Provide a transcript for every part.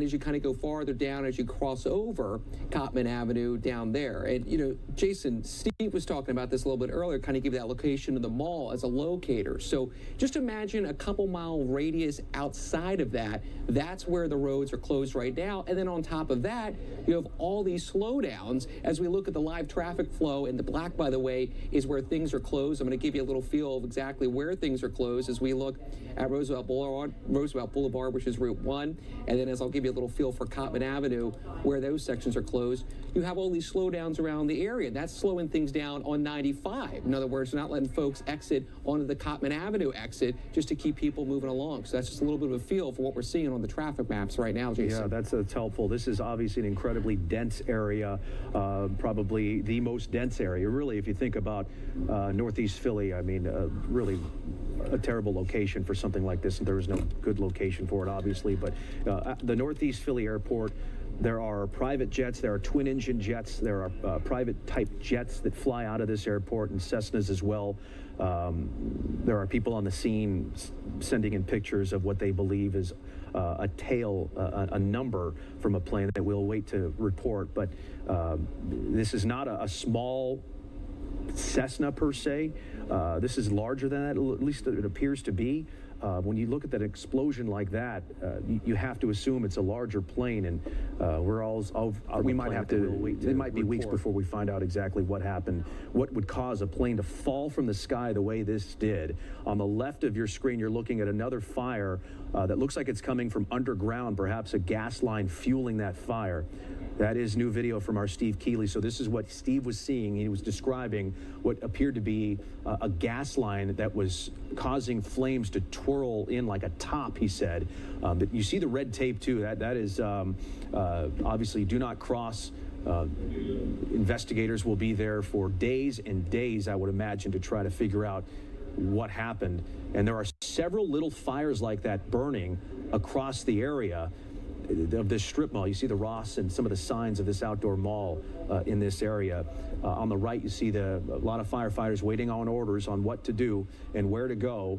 as you kind of go farther down, as you cross over Cottman Avenue down there. And, you know, Jason, Steve was talking about this a little bit earlier, kind of give that location of the mall as a locator. So just imagine a couple-mile radius outside of that. That's where the roads are closed right now. And then on top of that, you have all these slowdowns. As we look at the live traffic flow, and the black, by the way, is where things are closed. I'm going to give you a little feel of exactly where things are closed as we look at Roosevelt Boulevard, which is Route 1. And then as I'll give you a little feel for Cottman Avenue, where those sections are closed, you have all these slowdowns around the area. That's slowing things down on 95. In other words, not letting folks exit onto the Cottman Avenue exit just to keep people moving along. So that's just a little bit of a feel for what we're seeing on the traffic maps right now, Jason. Yeah, that's helpful. This is obviously an incredibly dense area, probably the most dense area. Really, if you think about Northeast Philly, I mean, really a terrible location for something like this. There is no good location for it, obviously, but the Northeast Philly Airport, there are private jets, there are twin-engine jets, there are private-type jets that fly out of this airport, and Cessnas as well. There are people on the scene sending in pictures of what they believe is a number from a plane that we'll wait to report. But this is not a small Cessna per se. This is larger than that, at least it appears to be. When you look at that explosion like that, you have to assume it's a larger plane, and we might have to. It might be weeks before we find out exactly what happened. What would cause a plane to fall from the sky the way this did? On the left of your screen, you're looking at another fire that looks like it's coming from underground, perhaps a gas line fueling that fire. That is new video from our Steve Keeley. So this is what Steve was seeing. He was describing what appeared to be a gas line that was causing flames to twirl in like a top, he said. But you see the red tape too. That is obviously do not cross. Investigators will be there for days and days, I would imagine, to try to figure out what happened. And there are several little fires like that burning across the area of this strip mall. You see the Ross and some of the signs of this outdoor mall in this area. On the right, you see a lot of firefighters waiting on orders on what to do and where to go.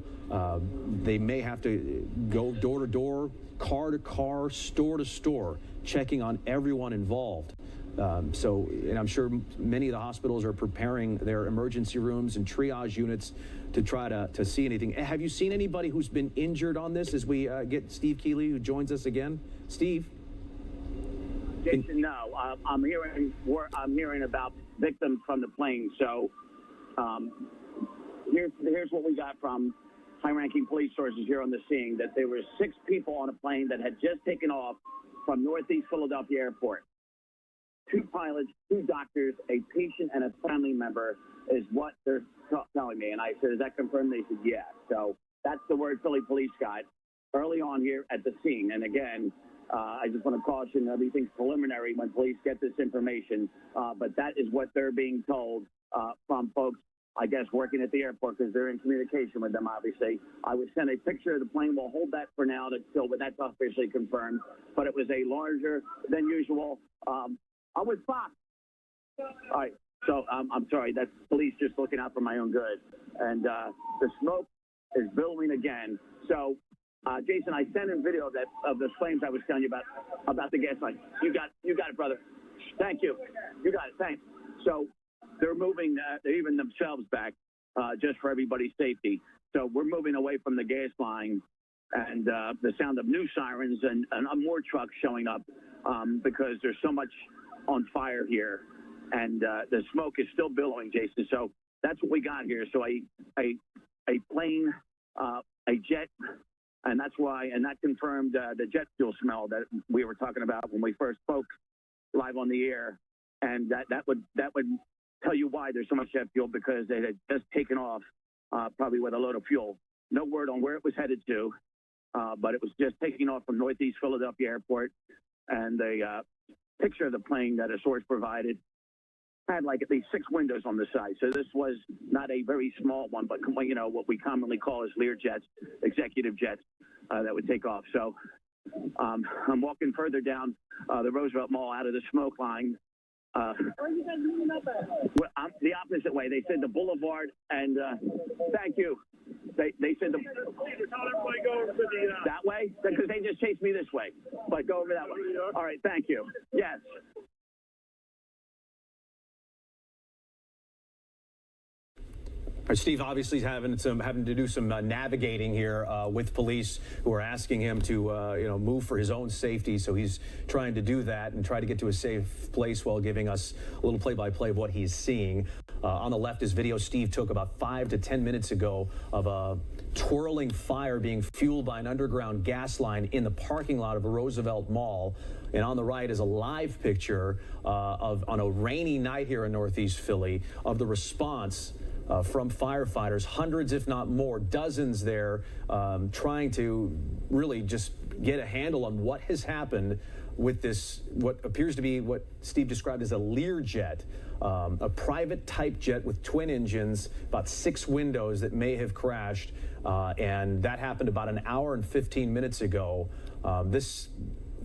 They may have to go door to door, car to car, store to store, checking on everyone involved. And I'm sure many of the hospitals are preparing their emergency rooms and triage units to try to see anything. Have you seen anybody who's been injured on this as we get Steve Keeley, who joins us again? Steve? Jason, no. I'm hearing about victims from the plane. So here's what we got from high-ranking police sources here on the scene, that there were 6 people on a plane that had just taken off from Northeast Philadelphia Airport. 2 pilots, 2 doctors, a patient, and a family member is what they're telling me. And I said, is that confirmed? They said, yes. So that's the word Philly police got early on here at the scene. And again, I just want to caution, everything's preliminary when police get this information. But that is what they're being told from folks, I guess, working at the airport, because they're in communication with them, obviously. I was sent a picture of the plane. We'll hold that for now until that's officially confirmed. But it was a larger than usual. I was Fox. All right, so I'm sorry. That's police just looking out for my own good. And the smoke is billowing again. So, Jason, I sent in video of the flames I was telling you about the gas line. You got it, brother. Thank you. You got it. Thanks. So they're moving even themselves back just for everybody's safety. So we're moving away from the gas line, and the sound of new sirens and more trucks showing up because there's so much on fire here, and the smoke is still billowing, Jason. So that's what we got here. So a plane, a jet, and that's why, and that confirmed the jet fuel smell that we were talking about when we first spoke live on the air, and that would tell you why there's so much jet fuel, because they had just taken off probably with a load of fuel. No word on where it was headed to, but it was just taking off from Northeast Philadelphia Airport, and the picture of the plane that a source provided had like at least 6 windows on the side. So this was not a very small one, but what we commonly call as Lear jets, executive jets that would take off. So I'm walking further down the Roosevelt Mall out of the smoke line, Well, the opposite way. They said the boulevard, and thank you. They said that way because they just chased me this way. But go over that way. All right, thank you. Yes. Steve obviously having to do some navigating here with police who are asking him to move for his own safety. So he's trying to do that and try to get to a safe place while giving us a little play-by-play of what he's seeing. On the left is video Steve took about 5 to 10 minutes ago of a twirling fire being fueled by an underground gas line in the parking lot of Roosevelt Mall. And on the right is a live picture on a rainy night here in Northeast Philly of the response from firefighters, hundreds if not more, dozens there, trying to really just get a handle on what has happened with this, what appears to be what Steve described as a Learjet, a private type jet with twin engines, about 6 windows that may have crashed, and that happened about an hour and 15 minutes ago. This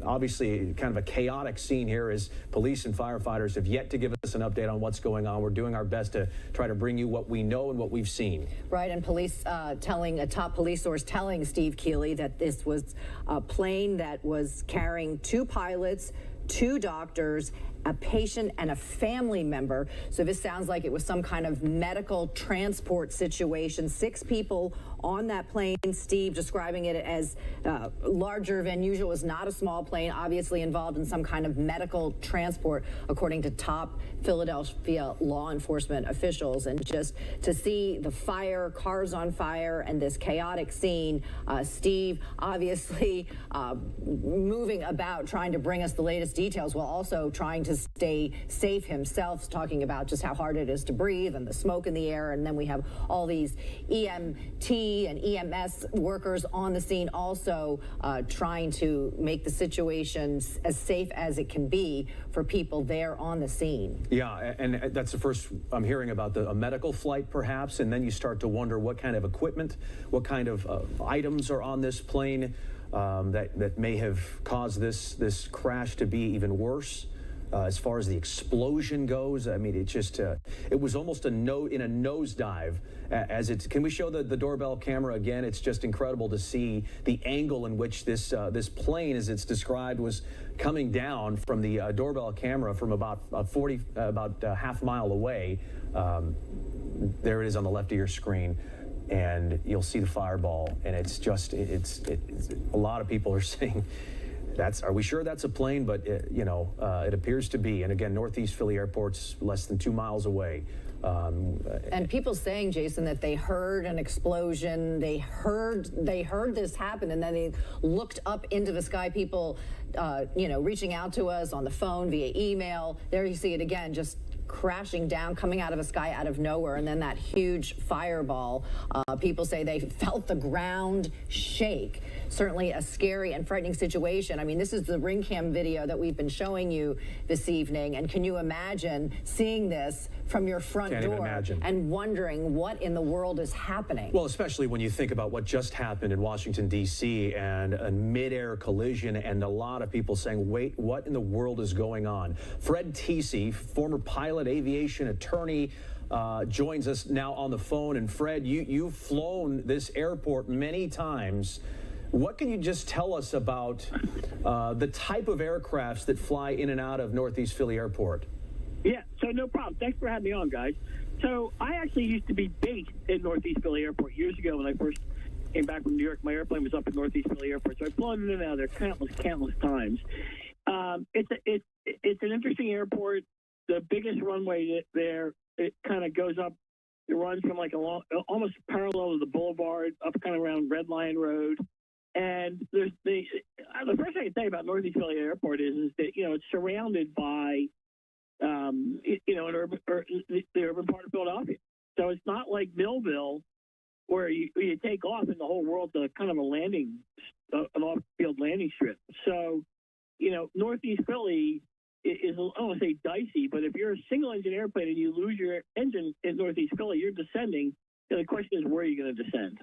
obviously kind of a chaotic scene here as police and firefighters have yet to give us an update on what's going on. We're doing our best to try to bring you what we know and what we've seen. Right, and police a top police source telling Steve Keeley that this was a plane that was carrying 2 pilots, 2 doctors, a patient and a family member. So this sounds like it was some kind of medical transport situation. 6 people on that plane. Steve describing it as larger than usual. It was not a small plane, obviously involved in some kind of medical transport, according to top Philadelphia law enforcement officials. And just to see the fire, cars on fire, and this chaotic scene, Steve obviously moving about, trying to bring us the latest details while also trying to stay safe himself, talking about just how hard it is to breathe and the smoke in the air. And then we have all these EMT and EMS workers on the scene also trying to make the situation as safe as it can be for people there on the scene. Yeah, and that's the first I'm hearing about a medical flight perhaps, and then you start to wonder what kind of equipment, what kind of items are on this plane that may have caused this crash to be even worse. As far as the explosion goes, I mean, it just it was almost in a nosedive. Can we show the doorbell camera again? It's just incredible to see the angle in which this plane, as it's described, was coming down from the doorbell camera from about half mile away. There it is on the left of your screen. And you'll see the fireball, and it's a lot of people are saying, are we sure that's a plane? But it appears to be. And again, Northeast Philly Airport's less than 2 miles away. And people saying, Jason, that they heard an explosion, they heard this happen, and then they looked up into the sky. People, reaching out to us on the phone, via email. There you see it again, just crashing down, coming out of the sky out of nowhere, and then that huge fireball. People say they felt the ground shake. Certainly a scary and frightening situation. I mean, this is the ring cam video that we've been showing you this evening, and can you imagine seeing this from your front door and wondering what in the world is happening? Well, especially when you think about what just happened in Washington, D.C., and a mid-air collision, and a lot of people saying, wait, what in the world is going on? Fred Teesey, former pilot, aviation attorney, joins us now on the phone. And Fred, you've flown this airport many times. What can you just tell us about the type of aircrafts that fly in and out of Northeast Philly Airport? Yeah, so no problem. Thanks for having me on, guys. So I actually used to be based in Northeast Philly Airport years ago when I first came back from New York. My airplane was up at Northeast Philly Airport, so I've flown in and out there countless times. It's an interesting airport. The biggest runway there, it kind of goes up. It runs from like almost parallel to the boulevard up kind of around Red Lion Road. And there's the first thing I can say about Northeast Philly Airport is that it's surrounded by the urban part of Philadelphia. So it's not like Millville where you take off and the whole world's a kind of an off-field landing strip. So, Northeast Philly is, I don't want to say dicey, but if you're a single-engine airplane and you lose your engine in Northeast Philly, you're descending. And the question is, where are you going to descend?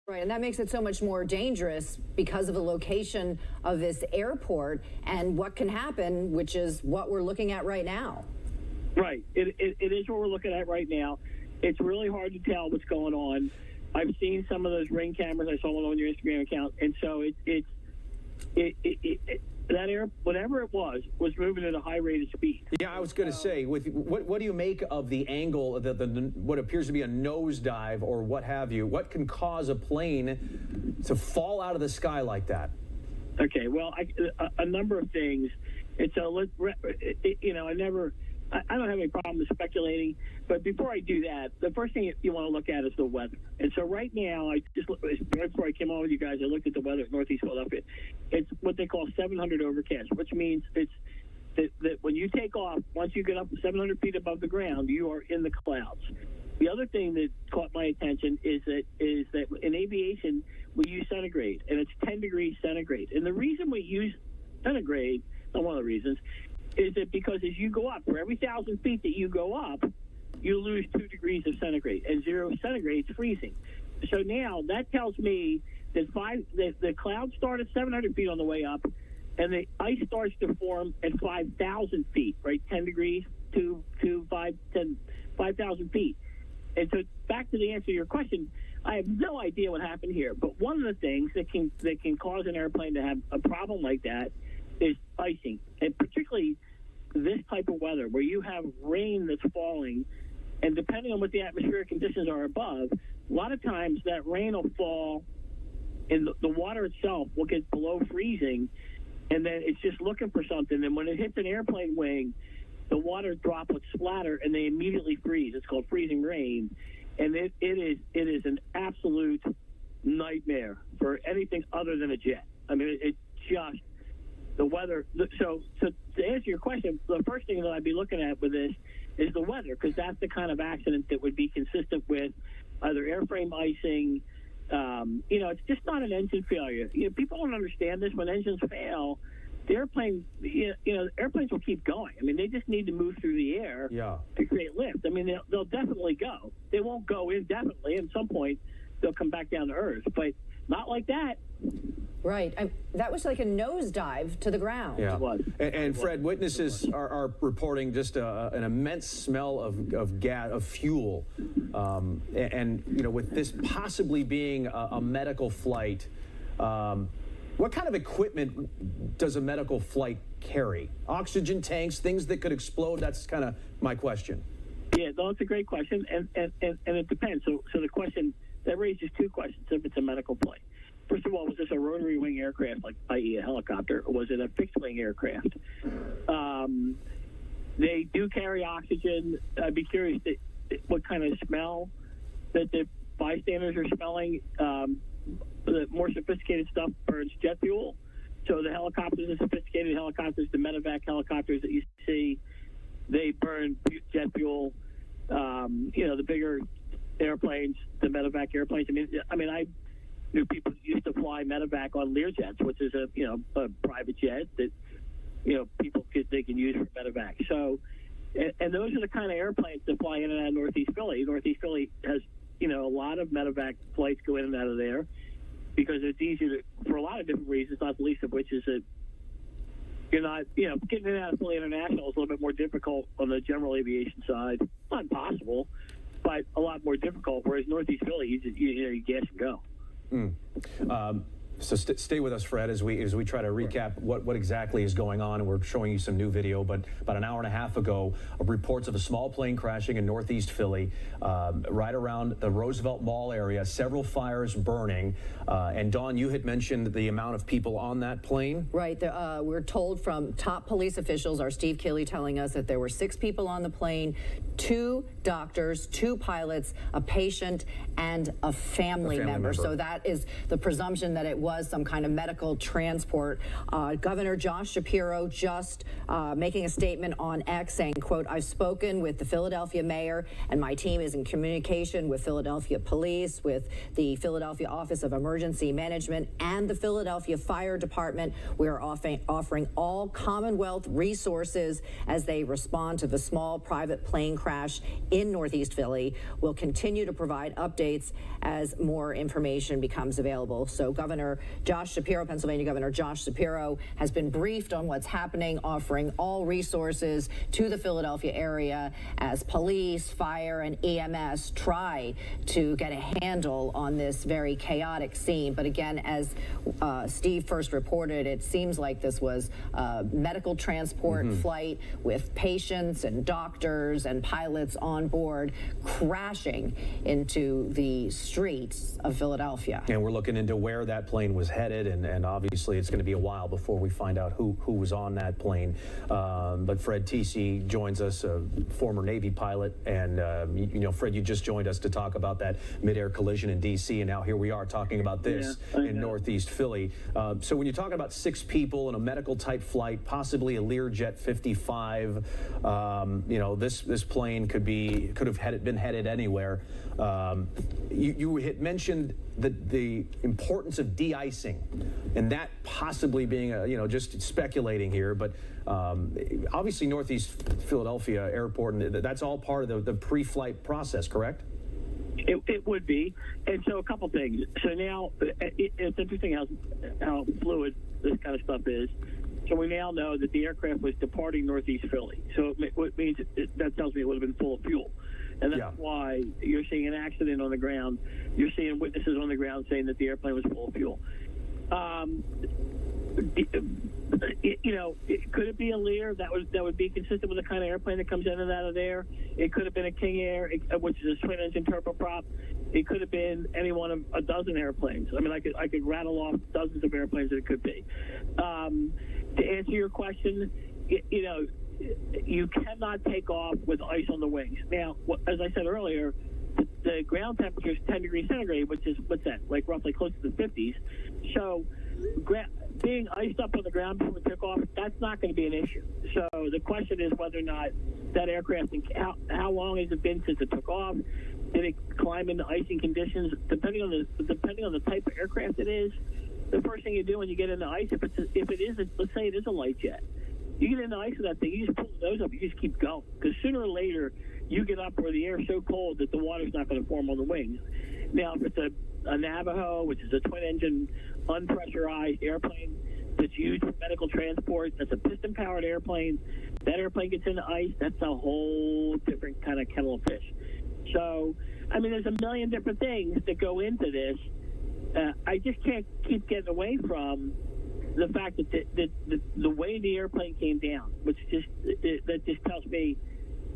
Right, and that makes it so much more dangerous because of the location of this airport and what can happen, which is what we're looking at right now. Right. It is what we're looking at right now. It's really hard to tell what's going on. I've seen some of those Ring cameras. I saw one on your Instagram account, and so that air, whatever it was moving at a high rate of speed. Yeah, I was going to say, with what do you make of the angle, the what appears to be a nosedive or what have you? What can cause a plane to fall out of the sky like that? Okay, well, a number of things. And so I don't have any problem with speculating, but before I do that, the first thing you want to look at is the weather. And so right now, right before I came on with you guys, I looked at the weather at Northeast Philadelphia. It's what they call 700 overcast, which means it's that when you take off, once you get up 700 feet above the ground, you are in the clouds. The other thing that caught my attention is that in aviation, we use centigrade, and it's 10 degrees centigrade. And the reason we use centigrade, not one of the reasons, is that because as you go up, for every 1,000 feet that you go up, you lose 2 degrees of centigrade, and 0 centigrade is freezing. So now that tells me that the clouds start at 700 feet on the way up, and the ice starts to form at 5,000 feet, right? 10 degrees to 5,000 feet. And so back to the answer to your question, I have no idea what happened here, but one of the things that can cause an airplane to have a problem like that is icing, and particularly this type of weather where you have rain that's falling, and depending on what the atmospheric conditions are above, a lot of times that rain will fall and the water itself will get below freezing, and then it's just looking for something, and when it hits an airplane wing, the water droplets splatter and they immediately freeze. It's called freezing rain, and it is an absolute nightmare for anything other than a jet. I mean, it's just the weather. So to answer your question, the first thing that I'd be looking at with this is the weather, because that's the kind of accident that would be consistent with either airframe icing. It's just not an engine failure. People don't understand this. When engines fail, the airplane, airplanes will keep going. I mean, they just need to move through the air to create lift. I mean, they'll definitely go. They won't go indefinitely. At some point, they'll come back down to earth, but not like that. Right. That was like a nosedive to the ground. Yeah. It was. And Fred, witnesses are reporting just an immense smell of gas, of fuel. With this possibly being a medical flight, what kind of equipment does a medical flight carry? Oxygen tanks, things that could explode? That's kind of my question. Yeah, no, it's a great question, and it depends. So the question, that raises two questions if it's a medical flight. First of all, was this a rotary wing aircraft, like i.e. a helicopter, or was it a fixed wing aircraft? They do carry oxygen. I'd be curious what kind of smell that the bystanders are smelling. The more sophisticated stuff burns jet fuel. So the helicopters, the sophisticated helicopters, the medevac helicopters that you see, they burn jet fuel. The bigger airplanes, the medevac airplanes. I mean, I knew people used to fly medevac on Learjets, which is a private jet that people can use for medevac. So, and those are the kind of airplanes that fly in and out of Northeast Philly. Northeast Philly has a lot of medevac flights go in and out of there because it's easier for a lot of different reasons, not the least of which is that you're not, getting in and out of Philly International is a little bit more difficult on the general aviation side. Not impossible, but a lot more difficult. Whereas Northeast Philly, you gas and go. So stay with us, Fred, as we try to recap what exactly is going on, and we're showing you some new video. But about an hour and a half ago, reports of a small plane crashing in Northeast Philly, right around the Roosevelt Mall area, several fires burning. And Dawn, you had mentioned the amount of people on that plane. Right. We're told from top police officials, our Steve Keeley telling us that there were 6 people on the plane, 2 doctors, 2 pilots, a patient, and a family member. So that is the presumption that it was some kind of medical transport. Governor Josh Shapiro just making a statement on X saying, quote, "I've spoken with the Philadelphia mayor and my team is in communication with Philadelphia Police, with the Philadelphia Office of Emergency Management and the Philadelphia Fire Department. We are offering all Commonwealth resources as they respond to the small private plane crash in Northeast Philly. We'll continue to provide updates as more information becomes available." So Governor Josh Shapiro, Pennsylvania Governor Josh Shapiro, has been briefed on what's happening, offering all resources to the Philadelphia area as police, fire, and EMS try to get a handle on this very chaotic scene. But again, as Steve first reported, it seems like this was a medical transport flight with patients and doctors and pilots on board crashing into the streets of Philadelphia. And we're looking into where that plane was headed, and obviously it's going to be a while before we find out who was on that plane. But Fred Tisi joins us, a former Navy pilot, and you know, Fred, you just joined us to talk about that midair collision in D.C., and now here we are talking about this in Northeast Philly. So when you're talking about 6 people in a medical type flight, possibly a Learjet 55, you know, this plane could have been headed anywhere. You had mentioned the importance of de-icing, and that possibly being you know, just speculating here, but obviously Northeast Philadelphia Airport, and that's all part of the pre-flight process, correct? It would be. And so a couple things. So now it's interesting how fluid this kind of stuff is. So we now know that the aircraft was departing Northeast Philly. So it means that tells me it would have been full of fuel. And that's why you're seeing an accident on the ground. You're seeing witnesses on the ground saying that the airplane was full of fuel. You know, could it be a Lear that would be consistent with the kind of airplane that comes in and out of there? It could have been a King Air, which is a twin-engine turboprop. It could have been any one of a dozen airplanes. I mean, I could rattle off dozens of airplanes that it could be. To answer your question, you know, you cannot take off with ice on the wings. Now, as I said earlier, the ground temperature is 10 degrees centigrade, which is, what's that, like roughly close to the 50s. So being iced up on the ground before we took off, that's not going to be an issue. So the question is whether or not that aircraft, how long has it been since it took off? Did it climb into icing conditions? Depending on the type of aircraft it is, the first thing you do when you get into ice, if it is, let's say it is a light jet, you get into ice with that thing, you just pull the nose up, you just keep going. Because sooner or later, you get up where the air is so cold that the water's not going to form on the wings. Now, if it's a Navajo, which is a twin-engine, unpressurized airplane that's used for medical transport, that's a piston-powered airplane, that airplane gets into ice, that's a whole different kind of kettle of fish. So, I mean, there's a million different things that go into this. I just can't keep getting away from the fact that the way the airplane came down, which that just tells me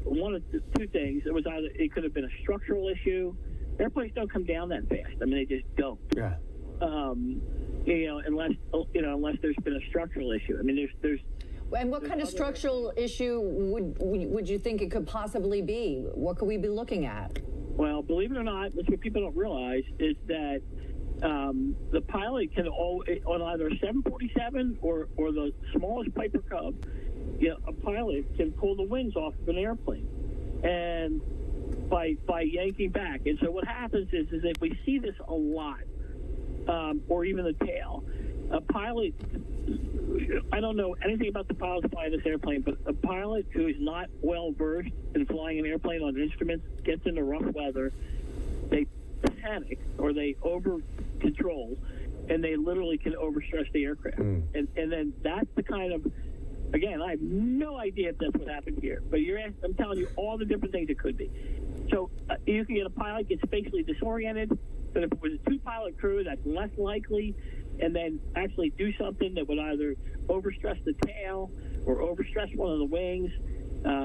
one of the two things. It was either it could have been a structural issue. Airplanes don't come down that fast. I mean, they just don't. Yeah. You know, unless there's been a structural issue. I mean, there's. And what kind of structural issue would you think it could possibly be? What could we be looking at? Well, believe it or not, what people don't realize is that the pilot can on either a 747 or the smallest Piper Cub, you know, a pilot can pull the wings off of an airplane, and by yanking back. And so what happens is that we see this a lot, or even the tail. A pilot, I don't know anything about the pilots flying this airplane, but a pilot who is not well versed in flying an airplane on instruments gets into rough weather, they panic or they over control, and they literally can overstress the aircraft. And then that's the kind of, again, I have no idea if that's what happened here, but I'm telling you all the different things it could be. So you can get a pilot gets spatially disoriented, but if it was a 2-pilot crew, that's less likely, and then actually do something that would either overstress the tail or overstress one of the wings.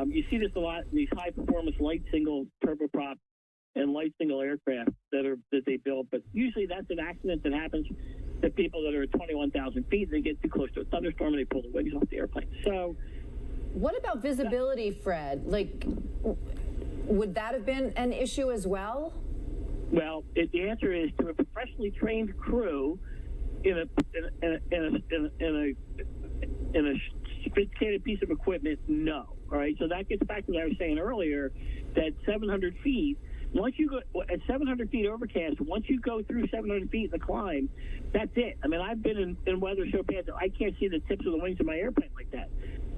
You see this a lot in these high-performance light single turboprop and light single aircraft that they build, but usually that's an accident that happens to people that are at 21,000 feet. They get too close to a thunderstorm and they pull the wings off the airplane. So, what about visibility, Fred? Like, would that have been an issue as well? Well, the answer is to a professionally trained crew. in a sophisticated piece of equipment, no. All right, so that gets back to what I was saying earlier, that 700 feet. Once you go at 700 feet overcast, once you go through 700 feet in the climb, that's it. I mean, I've been in weather so bad that I can't see the tips of the wings of my airplane like that,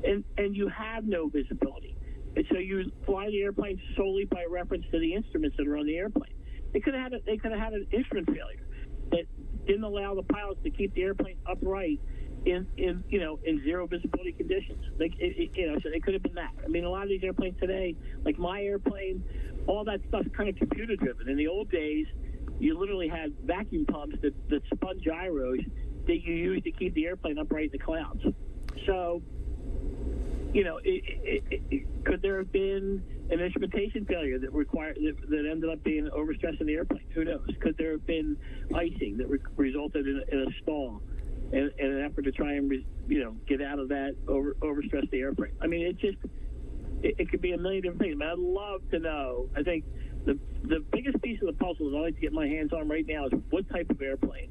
and you have no visibility. And so you fly the airplane solely by reference to the instruments that are on the airplane. They could have had an instrument failure that didn't allow the pilots to keep the airplane upright in zero visibility conditions. So it could have been that. I mean, a lot of these airplanes today, like my airplane, all that stuff's kind of computer driven. In the old days, you literally had vacuum pumps that spun gyros that you used to keep the airplane upright in the clouds. So, could there have been an instrumentation failure that ended up being overstressing the airplane? Who knows? Could there have been icing that resulted in a stall in an effort to try and get out of that, overstress the airplane? I mean, it could be a million different things. I mean, I'd love to know. I think the biggest piece of the puzzle that I'd like to get my hands on right now is what type of airplane.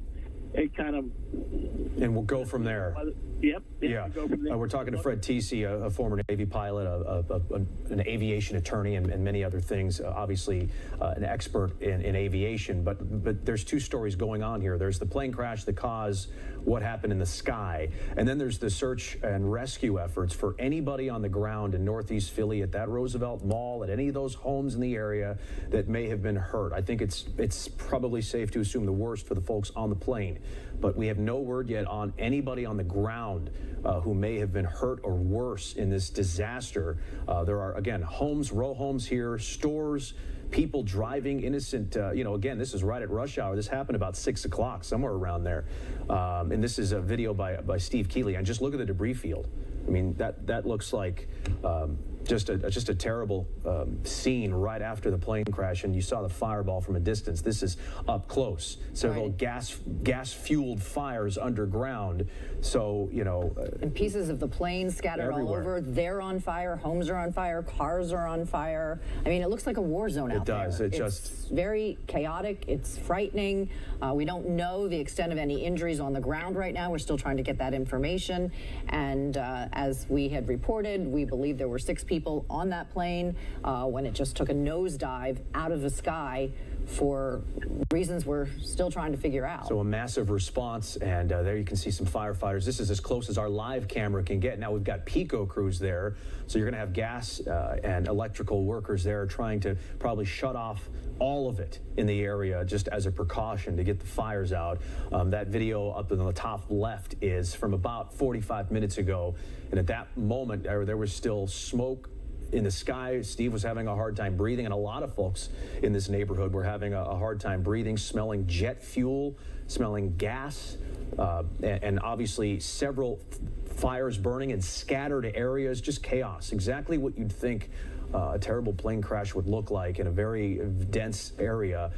And we'll go from there. Yep. Yeah. We'll go from there. We're talking to Fred Tisi, a former Navy pilot, an aviation attorney, and many other things. Obviously, an expert in aviation. But there's two stories going on here. There's the plane crash that caused what happened in the sky, and then there's the search and rescue efforts for anybody on the ground in Northeast Philly, at that Roosevelt Mall, at any of those homes in the area that may have been hurt. I think it's probably safe to assume the worst for the folks on the plane. But we have no word yet on anybody on the ground who may have been hurt or worse in this disaster. There are, again, row homes here, stores, people driving, innocent. Again, this is right at rush hour. This happened about 6 o'clock, somewhere around there. And this is a video by Steve Keeley. And just look at the debris field. I mean, that looks like just a terrible scene right after the plane crash, and you saw the fireball from a distance. This is up close. Several gas-fueled fires underground. So, and pieces of the plane scattered everywhere. all over. They're on fire. Homes are on fire. Cars are on fire. I mean, it looks like a war zone out there. It does. It's very chaotic. It's frightening. We don't know the extent of any injuries on the ground right now. We're still trying to get that information. And as we had reported, we believe there were 6 people on that plane when it just took a nosedive out of the sky for reasons we're still trying to figure out. So a massive response, and there you can see some firefighters. This is as close as our live camera can get. Now we've got PECO crews there, so you're going to have gas and electrical workers there trying to probably shut off all of it in the area just as a precaution to get the fires out. That video up in the top left is from about 45 minutes ago, and at that moment there was still smoke in the sky. Steve was having a hard time breathing, and a lot of folks in this neighborhood were having a hard time breathing, smelling jet fuel, smelling gas, and obviously several fires burning in scattered areas, just chaos. Exactly what you'd think a terrible plane crash would look like in a very dense area.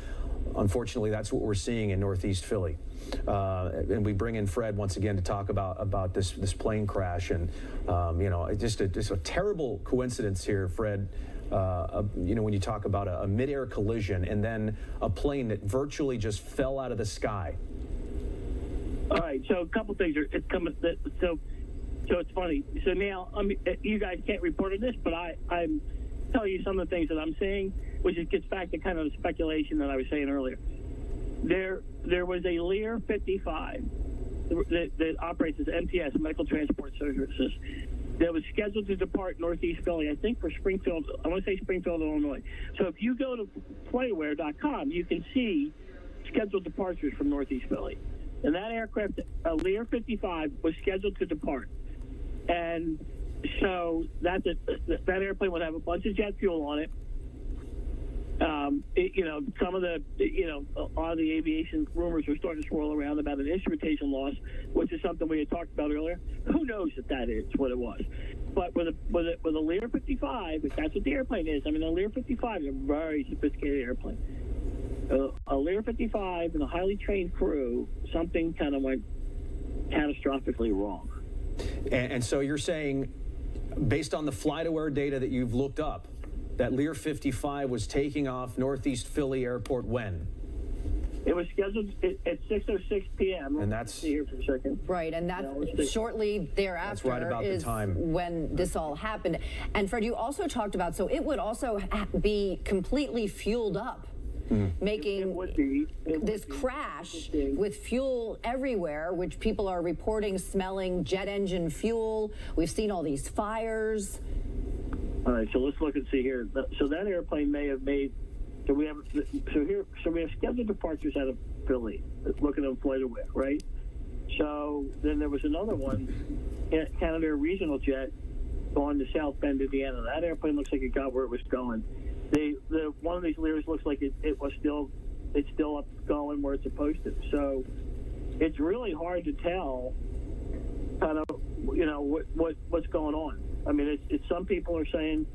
Unfortunately, that's what we're seeing in Northeast Philly. And we bring in Fred once again to talk about this plane crash, and just a terrible coincidence here, Fred. When you talk about a mid-air collision and then a plane that virtually just fell out of the sky. All right, so a couple things it's coming. So it's funny. So now, you guys can't report on this, but I'm telling you some of the things that I'm saying, which gets back to kind of the speculation that I was saying earlier. There was a Lear 55 that operates as MTS, Medical Transport Services, that was scheduled to depart Northeast Philly, I think for Springfield, I want to say Springfield, Illinois. So if you go to FlightAware.com, you can see scheduled departures from Northeast Philly. And that aircraft, a Lear 55, was scheduled to depart. And so that airplane would have a bunch of jet fuel on it. Some of the, a lot of the aviation rumors are starting to swirl around about an instrumentation loss, which is something we had talked about earlier. Who knows if that is what it was? But with a Lear 55, if that's what the airplane is, I mean, a Lear 55 is a very sophisticated airplane. A Lear 55 and a highly trained crew, something kind of went catastrophically wrong. And so you're saying, based on the FlightAware data that you've looked up, that Lear 55 was taking off Northeast Philly Airport when? It was scheduled at 6:06 p.m. And that's- see here for a second. Right, and let's that see. shortly thereafter right about the is time. when this all happened. And Fred, you also talked about, so it would also be completely fueled up, making It would be. It this would be. crash Interesting. with fuel everywhere, which people are reporting smelling jet engine fuel. We've seen all these fires. All right, so let's look and see here. So that airplane may have made. So we have scheduled departures out of Philly, looking at FlightAware, right? So then there was another one, Canadair regional jet, going to South Bend, Indiana. That airplane looks like it got where it was going. The one of these Lears looks like it's still up going where it's supposed to. So it's really hard to tell, kind of, what's going on. I mean, it's some people are saying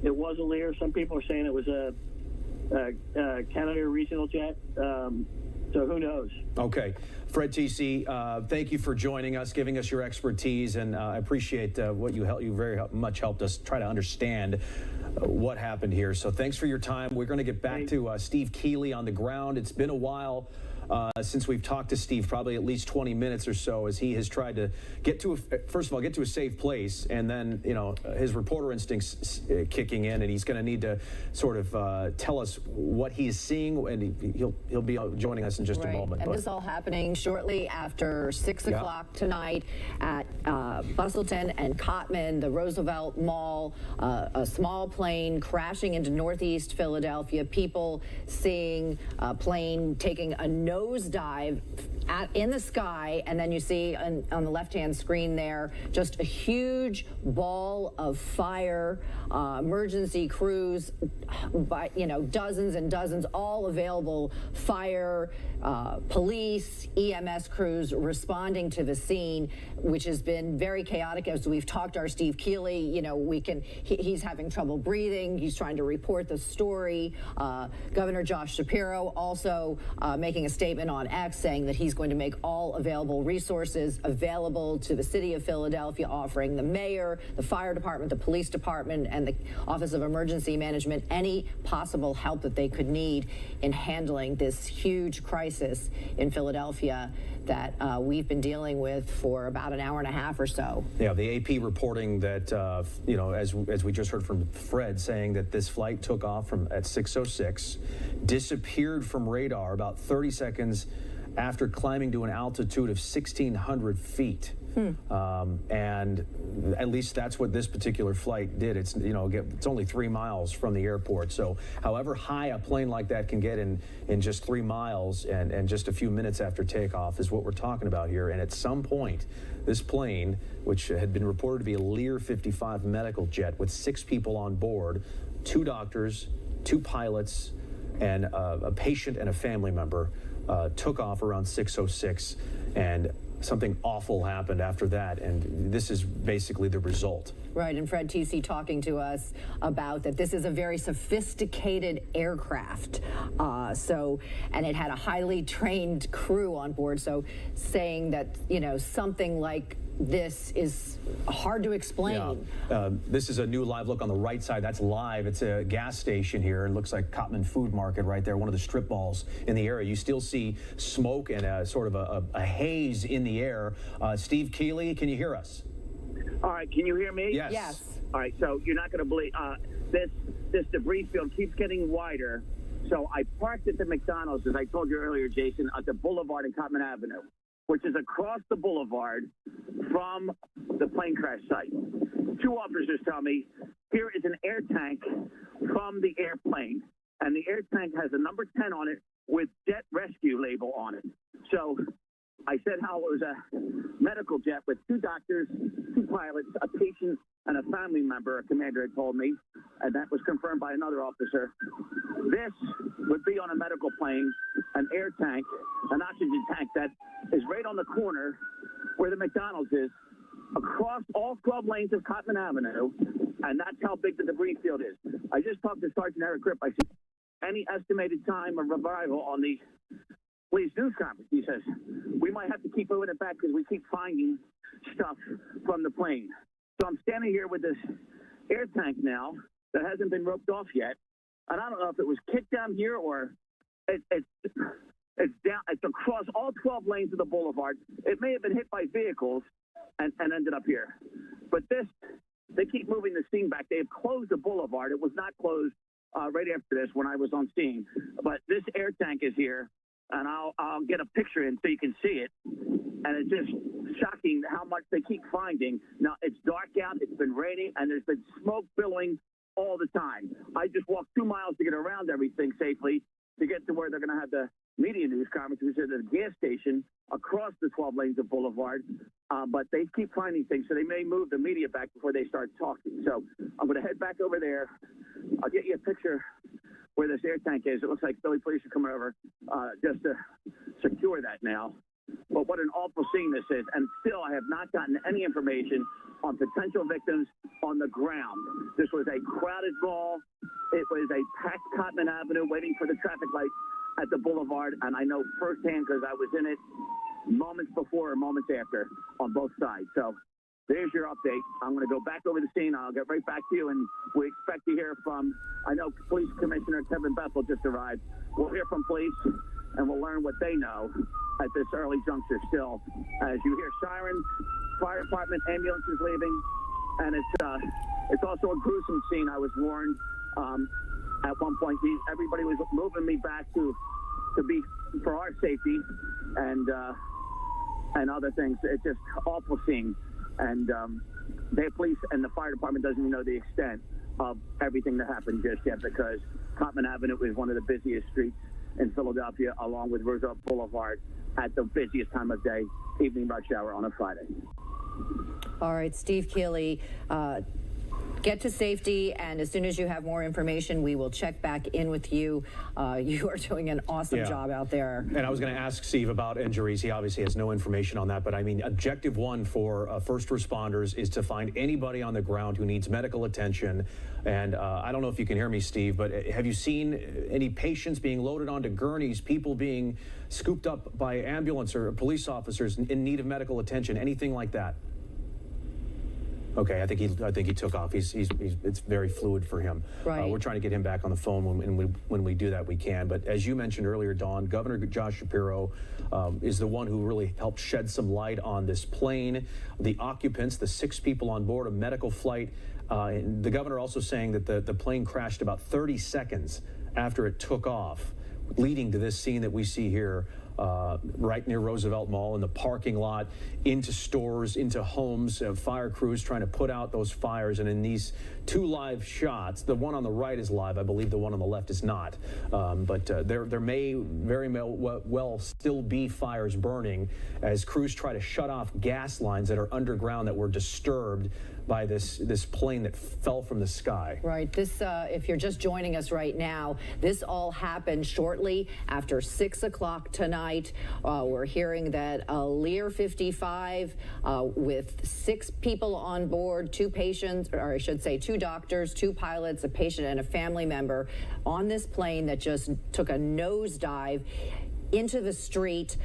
it was a Lear. Some people are saying it was a Canadair regional jet. So who knows? Okay. Fred TC, thank you for joining us, giving us your expertise, and I appreciate what you very much helped us try to understand what happened here. So thanks for your time. We're going to get back to Steve Keeley on the ground. It's been a while since we've talked to Steve, probably at least 20 minutes or so, as he has tried to get to a safe place, and then his reporter instincts kicking in, and he's going to need to sort of tell us what he's seeing, and he'll be joining us in just a moment. And this all happening shortly after 6 o'clock tonight at Bustleton and Cottman, the Roosevelt Mall. A small plane crashing into northeast Philadelphia. People seeing a plane taking a nosedive in the sky, and then you see on the left-hand screen there just a huge ball of fire. Emergency crews, dozens and dozens, all available. Fire, police, EMS crews responding to the scene, which has been very chaotic. As we've talked to our Steve Keeley, he's having trouble breathing. He's trying to report the story. Governor Josh Shapiro also making a statement on X saying that he's going to make all available resources available to the city of Philadelphia, offering the mayor, the fire department, the police department, and the Office of Emergency Management any possible help that they could need in handling this huge crisis in Philadelphia that we've been dealing with for about an hour and a half or so. Yeah, the AP reporting that, as we just heard from Fred, saying that this flight took off at 6:06, disappeared from radar about 30 seconds after climbing to an altitude of 1,600 feet. And at least that's what this particular flight did. It's it's only 3 miles from the airport. So however high a plane like that can get in just 3 miles and just a few minutes after takeoff is what we're talking about here. And at some point, this plane, which had been reported to be a Lear 55 medical jet with 6 people on board, 2 doctors, 2 pilots, and a patient and a family member, took off around 6:06, and something awful happened after that, and this is basically the result. Right, and Fred TC talking to us about that this is a very sophisticated aircraft, and it had a highly trained crew on board, so saying that, something like this is hard to explain. Yeah. This is a new live look on the right side. That's live. It's a gas station here. It looks like Cottman Food Market right there, one of the strip malls in the area. You still see smoke and sort of a haze in the air. Steve Keeley, can you hear us? All right, can you hear me? Yes. Yes. All right, so you're not going to believe this debris field keeps getting wider. So I parked at the McDonald's, as I told you earlier, Jason, at the Boulevard and Cottman Avenue, which is across the boulevard from the plane crash site. 2 officers tell me here is an air tank from the airplane, and the air tank has a number 10 on it with jet rescue label on it. So I said how it was a medical jet with 2 doctors, 2 pilots, a patient, and a family member, a commander had told me, and that was confirmed by another officer. This would be on a medical plane, an air tank, an oxygen tank that is right on the corner where the McDonald's is, across all 12 lanes of Cottman Avenue, and that's how big the debris field is. I just talked to Sergeant Eric Grip. I said, any estimated time of arrival on the police news conference? He says, we might have to keep moving it back because we keep finding stuff from the plane. So I'm standing here with this air tank now that hasn't been roped off yet. And I don't know if it was kicked down here or it's It's down. It's across all 12 lanes of the boulevard. It may have been hit by vehicles and ended up here. But this, they keep moving the scene back. They have closed the boulevard. It was not closed right after this when I was on scene. But this air tank is here, and I'll get a picture in so you can see it. And it's just shocking how much they keep finding. Now, it's dark out. It's been raining, and there's been smoke billowing all the time. I just walked 2 miles to get around everything safely to get to where they're going to have the media news conference, which is at a gas station across the 12 lanes of Boulevard. But they keep finding things, so they may move the media back before they start talking. So I'm going to head back over there. I'll get you a picture where this air tank is. It looks like Philly police are coming over just to secure that now. But what an awful scene this is. And still, I have not gotten any information on potential victims on the ground. This was a crowded mall. It was a packed Cotman Avenue waiting for the traffic lights at the boulevard. And I know firsthand because I was in it moments before or moments after on both sides. So there's your update. I'm going to go back over the scene. I'll get right back to you. And we expect to hear from, I know Police Commissioner Kevin Bethel just arrived. We'll hear from police and we'll learn what they know at this early juncture still. As you hear sirens, fire department, ambulances leaving, and it's also a gruesome scene. I was warned at one point. Everybody was moving me back to be for our safety and other things. It's just awful scene, and the police and the fire department doesn't even know the extent of everything that happened just yet because Cotman Avenue is one of the busiest streets in Philadelphia, along with Roosevelt Boulevard, at the busiest time of day, evening rush hour on a Friday. All right, Steve Keeley, get to safety, and as soon as you have more information, we will check back in with you. You are doing an awesome job out there. And I was going to ask Steve about injuries. He obviously has no information on that, but I mean, objective one for first responders is to find anybody on the ground who needs medical attention. And I don't know if you can hear me, Steve, but have you seen any patients being loaded onto gurneys, people being scooped up by ambulance or police officers in need of medical attention, anything like that? Okay, I think he took off. It's very fluid for him. Right. We're trying to get him back on the phone when we do that, we can. But as you mentioned earlier, Dawn, Governor Josh Shapiro is the one who really helped shed some light on this plane, the occupants, the 6 people on board a medical flight. The governor also saying that the plane crashed about 30 seconds after it took off, leading to this scene that we see here. Right near Roosevelt Mall in the parking lot, into stores, into homes, fire crews trying to put out those fires. And in these 2 live shots, the one on the right is live. I believe the one on the left is not. But there may very well still be fires burning as crews try to shut off gas lines that are underground that were disturbed by this plane that fell from the sky. Right. This, if you're just joining us right now, this all happened shortly after 6 o'clock tonight. We're hearing that a Lear 55 with 6 people on board, 2 patients, or I should say 2 doctors, 2 pilots, a patient, and a family member on this plane that just took a nosedive into the street.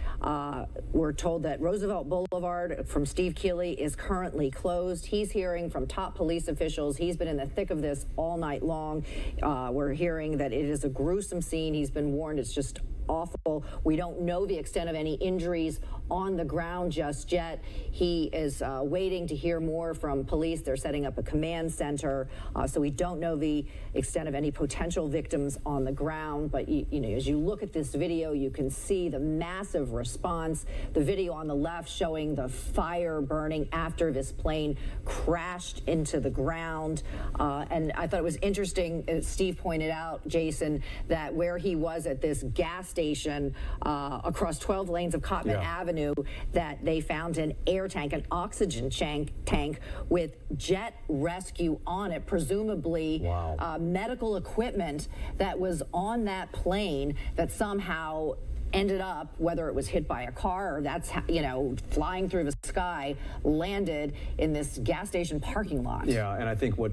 We're told that Roosevelt Boulevard from Steve Keeley is currently closed. He's hearing from top police officials. He's been in the thick of this all night long. We're hearing that it is a gruesome scene. He's been warned it's just awful. We don't know the extent of any injuries on the ground just yet. He is waiting to hear more from police. They're setting up a command center, so we don't know the extent of any potential victims on the ground. But you know, as you look at this video, you can see the massive response. The video on the left showing the fire burning after this plane crashed into the ground. And I thought it was interesting, as Steve pointed out, Jason, that where he was at this gas station across 12 lanes of Cotman Avenue, that they found an air tank, an oxygen tank with jet rescue on it, presumably medical equipment that was on that plane that somehow ended up, whether it was hit by a car or that's, you know, flying through the sky, landed in this gas station parking lot. Yeah, and I think what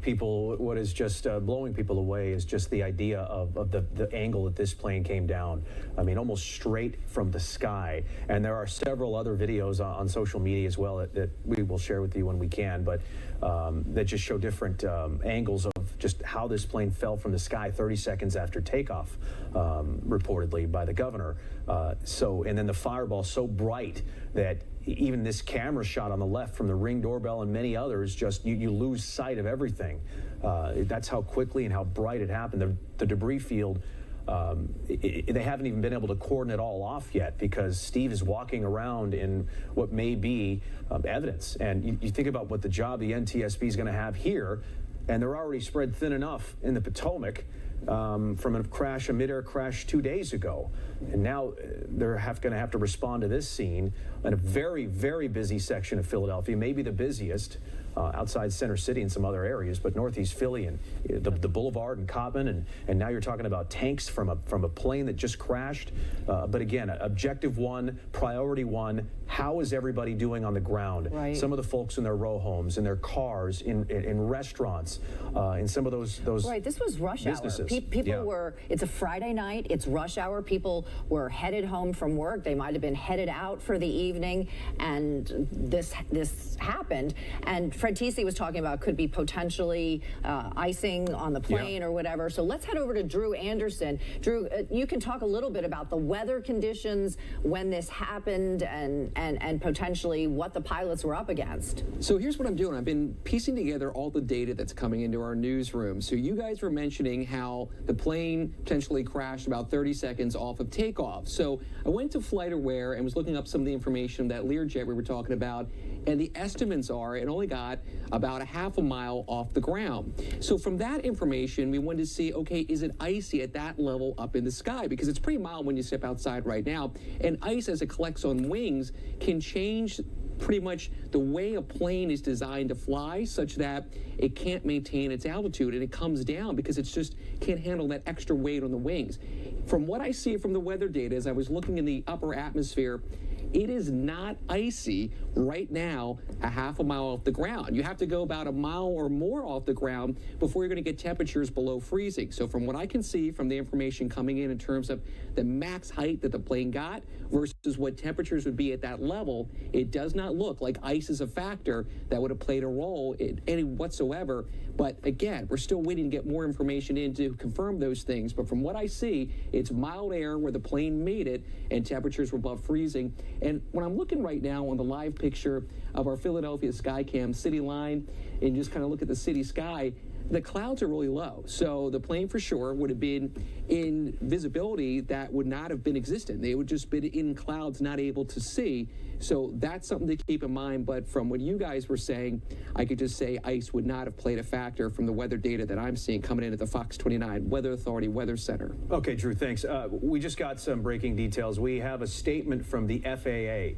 is just blowing people away is just the idea of the angle that this plane came down. I mean, almost straight from the sky. And there are several other videos on social media as well that we will share with you when we can, but that just show different angles of just how this plane fell from the sky 30 seconds after takeoff, reportedly by the governor. And then the fireball so bright that even this camera shot on the left from the Ring doorbell and many others, just you lose sight of everything. That's how quickly and how bright it happened. The debris field, they haven't even been able to cordon it all off yet because Steve is walking around in what may be evidence. And you think about what the job the NTSB is going to have here, and they're already spread thin enough in the Potomac from a mid-air crash 2 days ago. And now they're going to have to respond to this scene in a very, very busy section of Philadelphia, maybe the busiest outside Center City and some other areas, but Northeast Philly and the Boulevard and Cottman, and now you're talking about tanks from a plane that just crashed. But again, objective one, priority one, how is everybody doing on the ground? Right. Some of the folks in their row homes, in their cars, in restaurants, in some of those Right, this was rush businesses. hour. People were, it's a Friday night, it's rush hour. People were headed home from work. They might have been headed out for the evening, and this happened. And Fred Teesey was talking about could be potentially icing on the plane or whatever. So let's head over to Drew Anderson. Drew, you can talk a little bit about the weather conditions when this happened and potentially what the pilots were up against. So here's what I'm doing. I've been piecing together all the data that's coming into our newsroom. So you guys were mentioning how the plane potentially crashed about 30 seconds off of takeoff. So I went to FlightAware and was looking up some of the information that Learjet we were talking about, and the estimates are it only got about a half a mile off the ground. So from that information, we wanted to see, okay, is it icy at that level up in the sky? Because it's pretty mild when you step outside right now. And ice, as it collects on wings, can change pretty much the way a plane is designed to fly, such that it can't maintain its altitude and it comes down because it's just can't handle that extra weight on the wings. From what I see from the weather data, as I was looking in the upper atmosphere, it is not icy right now a half a mile off the ground. You have to go about a mile or more off the ground before you're going to get temperatures below freezing. So from what I can see from the information coming in terms of the max height that the plane got versus what temperatures would be at that level, it does not look like ice is a factor that would have played a role in any whatsoever. But again, we're still waiting to get more information in to confirm those things. But from what I see, it's mild air where the plane made it and temperatures were above freezing. And when I'm looking right now on the live picture of our Philadelphia Skycam city line and just kind of look at the city sky, the clouds are really low. So the plane for sure would have been in visibility that would not have been existent. They would just been in clouds, not able to see. So that's something to keep in mind. But from what you guys were saying, I could just say ice would not have played a factor from the weather data that I'm seeing coming in at the Fox 29 Weather Authority Weather Center. Okay, Drew, thanks. We just got some breaking details. We have a statement from the FAA,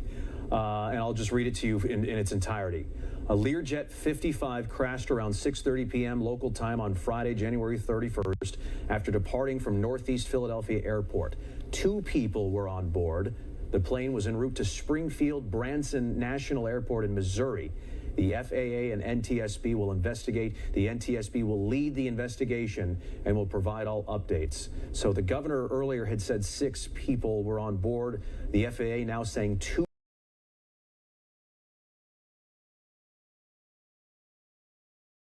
and I'll just read it to you in its entirety. A Learjet 55 crashed around 6:30 p.m. local time on Friday, January 31st, after departing from Northeast Philadelphia Airport. 2 people were on board. The plane was en route to Springfield Branson National Airport in Missouri. The FAA and NTSB will investigate. The NTSB will lead the investigation and will provide all updates. So the governor earlier had said 6 people were on board. The FAA now saying 2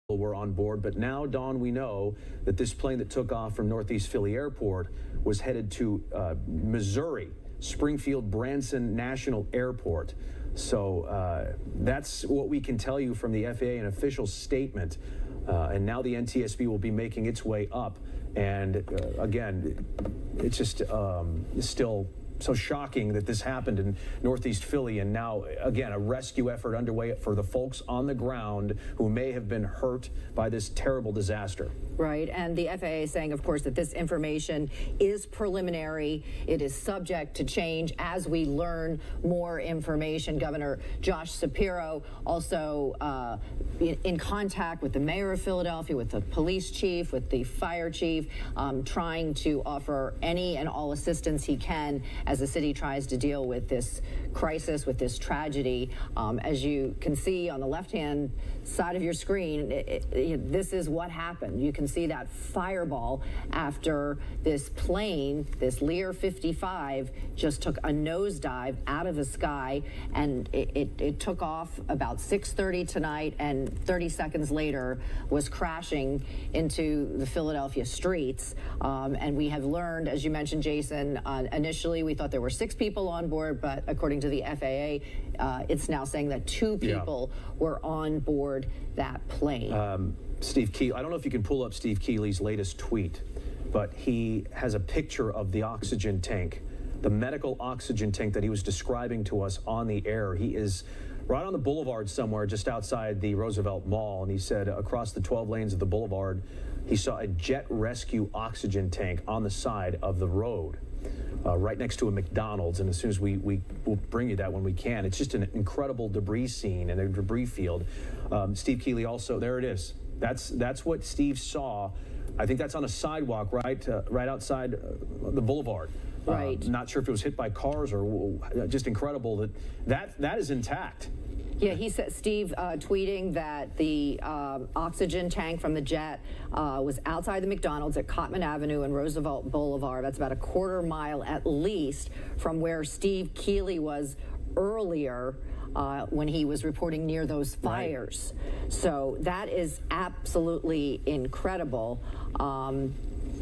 were on board. But now, Dawn, we know that this plane that took off from Northeast Philly Airport was headed to Missouri, Springfield Branson National Airport. So that's what we can tell you from the FAA, an official statement. And now the NTSB will be making its way up. And again, it's just still so shocking that this happened in Northeast Philly, and now, again, a rescue effort underway for the folks on the ground who may have been hurt by this terrible disaster. Right, and the FAA is saying, of course, that this information is preliminary. It is subject to change as we learn more information. Governor Josh Shapiro also in contact with the mayor of Philadelphia, with the police chief, with the fire chief, trying to offer any and all assistance he can as the city tries to deal with this crisis, with this tragedy. As you can see on the left-hand side of your screen, this is what happened. You can see that fireball after this plane, this Lear 55, just took a nosedive out of the sky, and it took off about 6:30 tonight, and 30 seconds later was crashing into the Philadelphia streets. And we have learned, as you mentioned, Jason, initially we thought there were 6 people on board, but according to the FAA, it's now saying that 2 people were on board that plane. Steve Keeley, I don't know if you can pull up Steve Keeley's latest tweet, but he has a picture of the oxygen tank, the medical oxygen tank that he was describing to us on the air. He is right on the boulevard somewhere just outside the Roosevelt Mall, and he said across the 12 lanes of the boulevard, he saw a jet rescue oxygen tank on the side of the road. Right next to a McDonald's, and as soon as we will bring you that when we can. It's just an incredible debris scene and a debris field. Steve Keeley also, there it is. That's what Steve saw. I think that's on a sidewalk right outside the boulevard. Right. Not sure if it was hit by cars or just incredible that is intact. Yeah, he said, Steve tweeting that the oxygen tank from the jet was outside the McDonald's at Cottman Avenue and Roosevelt Boulevard. That's about a quarter mile at least from where Steve Keeley was earlier when he was reporting near those fires. Right. So that is absolutely incredible.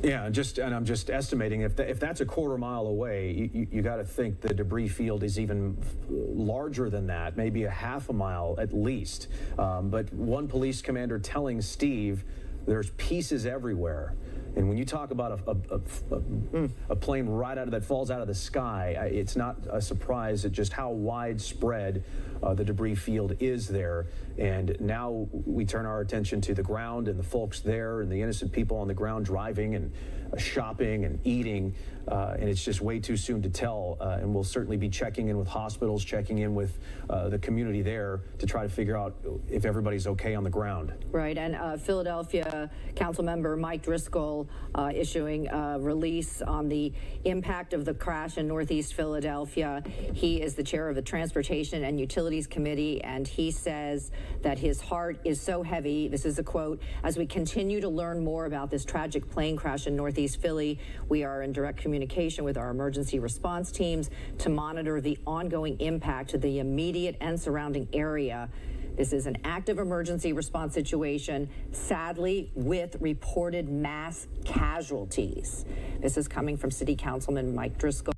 Yeah, and I'm just estimating if that's a quarter mile away, you got to think the debris field is even larger than that, maybe a half a mile at least. But one police commander telling Steve there's pieces everywhere. And when you talk about a plane that falls out of the sky, it's not a surprise at just how widespread the debris field is there. And now we turn our attention to the ground and the folks there and the innocent people on the ground driving and shopping and eating. And it's just way too soon to tell. And we'll certainly be checking in with hospitals, checking in with the community there to try to figure out if everybody's okay on the ground. Right, and Philadelphia Council Member Mike Driscoll issuing a release on the impact of the crash in Northeast Philadelphia. He is the chair of the Transportation and Utilities Committee, and he says that his heart is so heavy, this is a quote, "As we continue to learn more about this tragic plane crash in Northeast Philly, we are in direct communication with our emergency response teams to monitor the ongoing impact to the immediate and surrounding area. This is an active emergency response situation, sadly, with reported mass casualties." This is coming from City Councilman Mike Driscoll.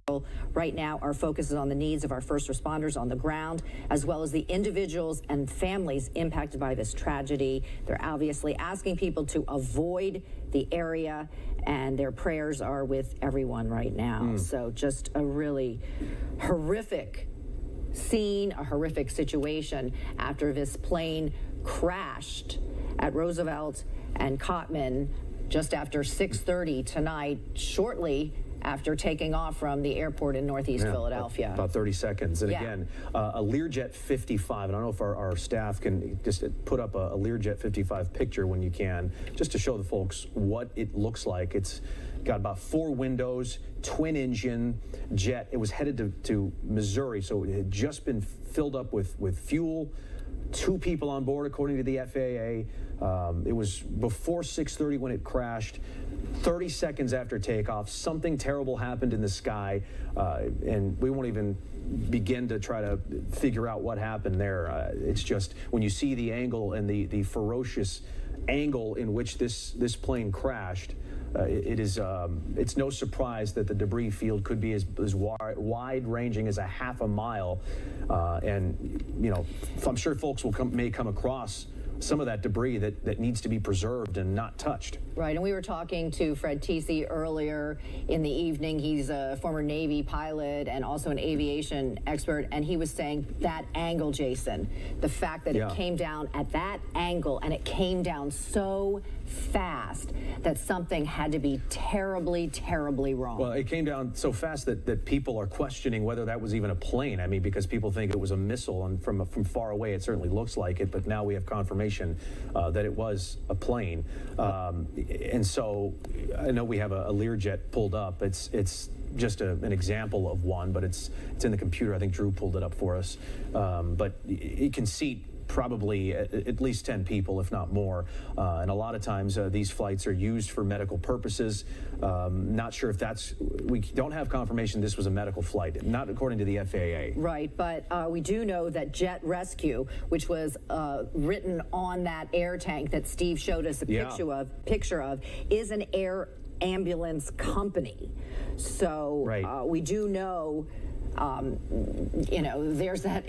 Right now, our focus is on the needs of our first responders on the ground, as well as the individuals and families impacted by this tragedy. They're obviously asking people to avoid the area, and their prayers are with everyone right now. So just a really horrific scene, a horrific situation after this plane crashed at Roosevelt and Cottman just after 6:30 tonight, shortly after taking off from the airport in Northeast Philadelphia. About 30 seconds. And again, a Learjet 55, and I don't know if our staff can just put up a Learjet 55 picture when you can, just to show the folks what it looks like. It's got about 4 windows, twin engine jet. It was headed to Missouri, so it had just been filled up with fuel. 2 people on board, according to the FAA. It was before 6:30 when it crashed. 30 seconds after takeoff, something terrible happened in the sky, and we won't even begin to try to figure out what happened there. It's just when you see the angle and the ferocious angle in which this plane crashed, it's no surprise that the debris field could be as wide-ranging as a half a mile, and I'm sure folks may come across some of that debris that needs to be preserved and not touched. Right, and we were talking to Fred Tisi earlier in the evening. He's a former Navy pilot and also an aviation expert, and he was saying that angle, Jason, the fact that it came down at that angle and it came down so fast that something had to be terribly, terribly wrong. Well, it came down so fast that people are questioning whether that was even a plane. I mean, because people think it was a missile, and from far away it certainly looks like it, but now we have confirmation confirmation that it was a plane. And so I know we have a Learjet pulled up. It's just an example of one, but it's in the computer. I think Drew pulled it up for us. But it can seat probably at least 10 people, if not more. And a lot of times these flights are used for medical purposes. Not sure if we don't have confirmation this was a medical flight, not according to the FAA. Right, but we do know that Jet Rescue, which was written on that air tank that Steve showed us a picture of, is an air ambulance company. So right. We do know, there's that,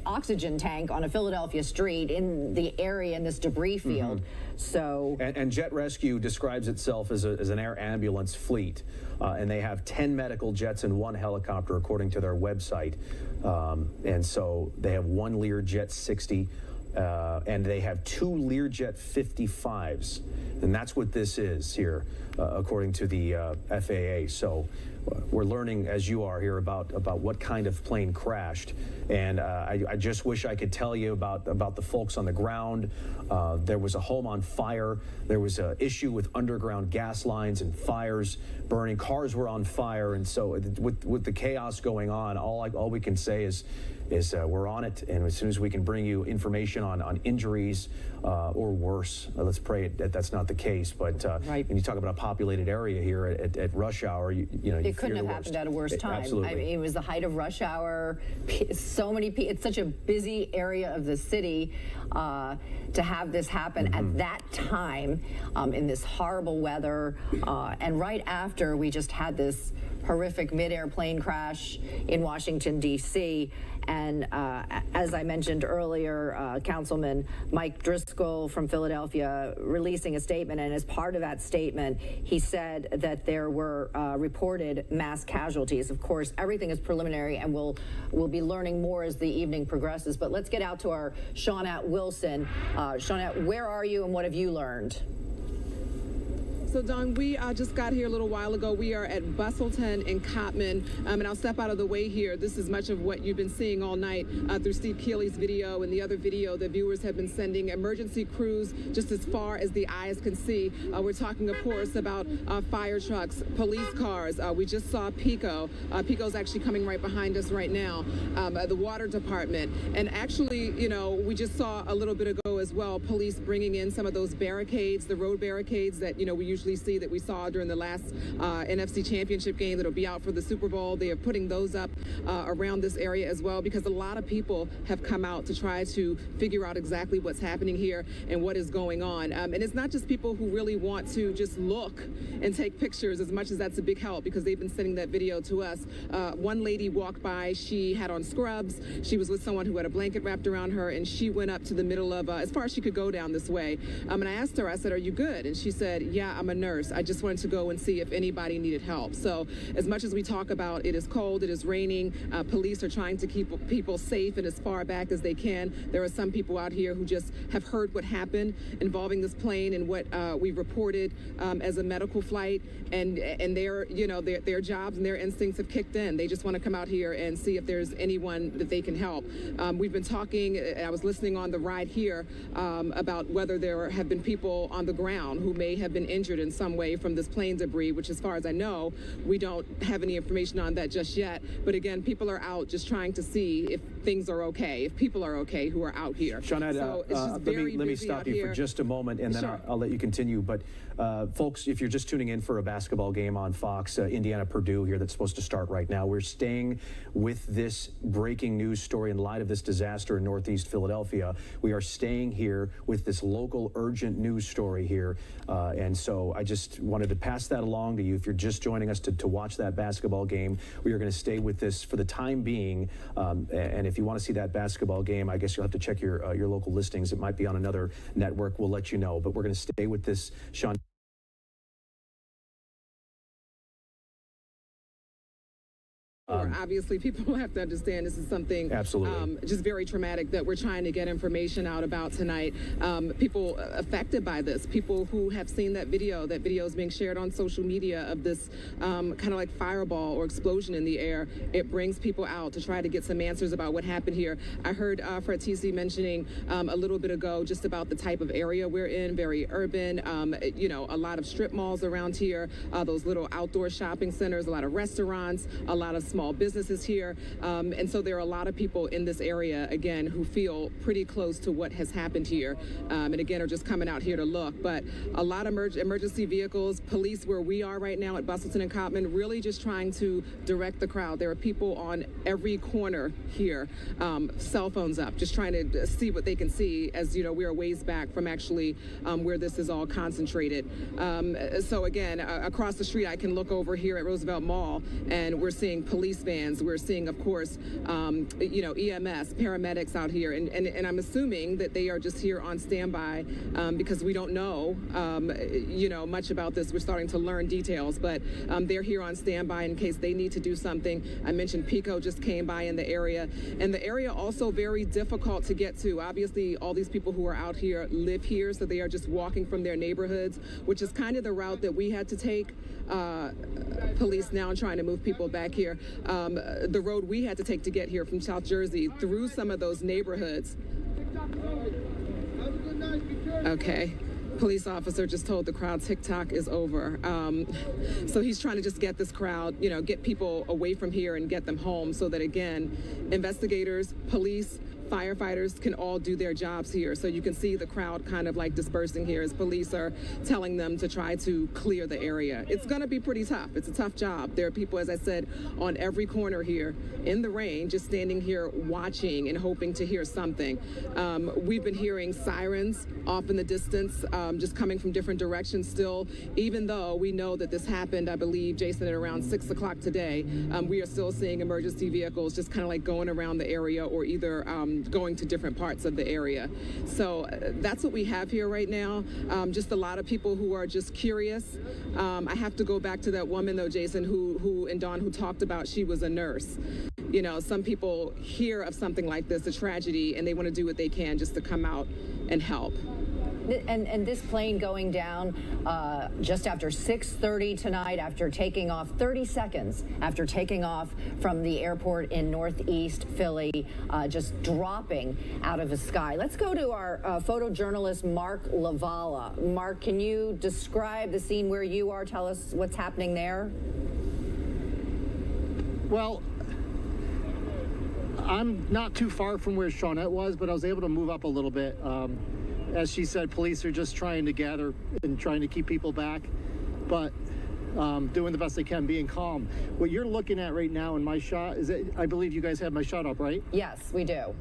oxygen tank on a Philadelphia street in the area in this debris field. So and Jet Rescue describes itself as an air ambulance fleet, and they have 10 medical jets and 1 helicopter, according to their website. And so they have 1 Learjet 60. And they have 2 Learjet 55s, and that's what this is here, according to the FAA. So we're learning, as you are here, about what kind of plane crashed, and I just wish I could tell you about the folks on the ground. There was a home on fire. There was an issue with underground gas lines and fires burning. Cars were on fire, and so with the chaos going on, all we can say is we're on it, and as soon as we can bring you information on injuries or worse, let's pray that's not the case. But right. when you talk about a populated area here at rush hour, it couldn't have happened at a worse time. Absolutely. I mean, it was the height of rush hour. So many people. It's such a busy area of the city to have this happen at that time in this horrible weather, and right after we just had this horrific mid-air plane crash in Washington, D.C. And as I mentioned earlier, Councilman Mike Driscoll from Philadelphia releasing a statement, and as part of that statement, he said that there were reported mass casualties. Of course, everything is preliminary, and we'll be learning more as the evening progresses. But let's get out to our Shawnette Wilson. Shawnette, where are you, and what have you learned? So, Dawn, we just got here a little while ago. We are at Bustleton and Cottman, and I'll step out of the way here. This is much of what you've been seeing all night through Steve Keely's video and the other video that viewers have been sending. Emergency crews just as far as the eyes can see. We're talking, of course, about fire trucks, police cars. We just saw Pico. Pico's actually coming right behind us right now, the water department. And actually, we just saw a little bit ago as well, police bringing in some of those barricades, the road barricades that, we usually see that we saw during the last NFC Championship game that'll be out for the Super Bowl. They are putting those up around this area as well, because a lot of people have come out to try to figure out exactly what's happening here and what is going on. And it's not just people who really want to just look and take pictures, as much as that's a big help, because they've been sending that video to us. One lady walked by. She had on scrubs. She was with someone who had a blanket wrapped around her, and she went up to the middle of, as far as she could go down this way. And I asked her, I said, "Are you good?" And she said, "Yeah, I'm a nurse. I just wanted to go and see if anybody needed help." So as much as we talk about it is cold, it is raining, police are trying to keep people safe and as far back as they can. There are some people out here who just have heard what happened involving this plane and what we reported as a medical flight, and their jobs and their instincts have kicked in. They just want to come out here and see if there's anyone that they can help. We've been talking, I was listening on the ride here about whether there have been people on the ground who may have been injured in some way from this plane debris, which as far as I know, we don't have any information on that just yet. But again, people are out just trying to see if things are okay, if people are okay who are out here. Shawnette, so it's just let me stop you for just a moment, and then Sure. I'll let you continue. But folks, if you're just tuning in for a basketball game on Fox, Indiana-Purdue here that's supposed to start right now, we're staying with this breaking news story in light of this disaster in Northeast Philadelphia. We are staying here with this local urgent news story here, and so I just wanted to pass that along to you. If you're just joining us to watch that basketball game, we are going to stay with this for the time being, and if you want to see that basketball game, I guess you'll have to check your local listings. It might be on another network. We'll let you know, but we're going to stay with this, Sean. Obviously, people have to understand this is something Absolutely. just very traumatic that we're trying to get information out about tonight. People affected by this, people who have seen that video is being shared on social media of this kind of like fireball or explosion in the air. It brings people out to try to get some answers about what happened here. I heard Fred TC mentioning a little bit ago just about the type of area we're in, very urban, you know, a lot of strip malls around here, those little outdoor shopping centers, a lot of restaurants, a lot of small businesses here. And so there are a lot of people in this area, again, who feel pretty close to what has happened here. And again, are just coming out here to look. But a lot of emergency vehicles, police where we are right now at Bustleton and Cottman, really just trying to direct the crowd. There are people on every corner here, cell phones up, just trying to see what they can see, as you know, we are ways back from actually where this is all concentrated. So again, across the street, I can look over here at Roosevelt Mall, and we're seeing police vans. We're seeing, of course, you know, EMS, paramedics out here, and I'm assuming that they are just here on standby because we don't know, you know, much about this. We're starting to learn details, but they're here on standby in case they need to do something. I mentioned PICO just came by in the area, and the area also very difficult to get to. Obviously, all these people who are out here live here, so they are just walking from their neighborhoods, which is kind of the route that we had to take. Police now trying to move people back here. The road we had to take to get here from South Jersey through some of those neighborhoods. Okay. Police officer just told the crowd TikTok is over. So he's trying to just get this crowd, you know, get people away from here and get them home so that, again, investigators, police, firefighters can all do their jobs here. So you can see the crowd kind of like dispersing here as police are telling them to try to clear the area. It's going to be pretty tough. It's a tough job. There are people, as I said, on every corner here in the rain, just standing here watching and hoping to hear something. We've been hearing sirens off in the distance, just coming from different directions still, even though we know that this happened, I believe, Jason, at around 6 o'clock today. We are still seeing emergency vehicles just kind of like going around the area or either going to different parts of the area. So that's what we have here right now. Just a lot of people who are just curious. I have to go back to that woman though, Jason, who and Dawn, who talked about she was a nurse. You know, some people hear of something like this, a tragedy, and they want to do what they can just to come out and help. And this plane going down just after 6:30 tonight, after taking off 30 seconds after taking off from the airport in Northeast Philly, just dropping out of the sky. Let's go to our photojournalist, Mark Lavala. Mark, can you describe the scene where you are? Tell us what's happening there. Well, I'm not too far from where Shawnette was, but I was able to move up a little bit. As she said, police are just trying to gather and trying to keep people back, but doing the best they can, being calm. What you're looking at right now in my shot is that I believe you guys have my shot up, right? Yes, we do.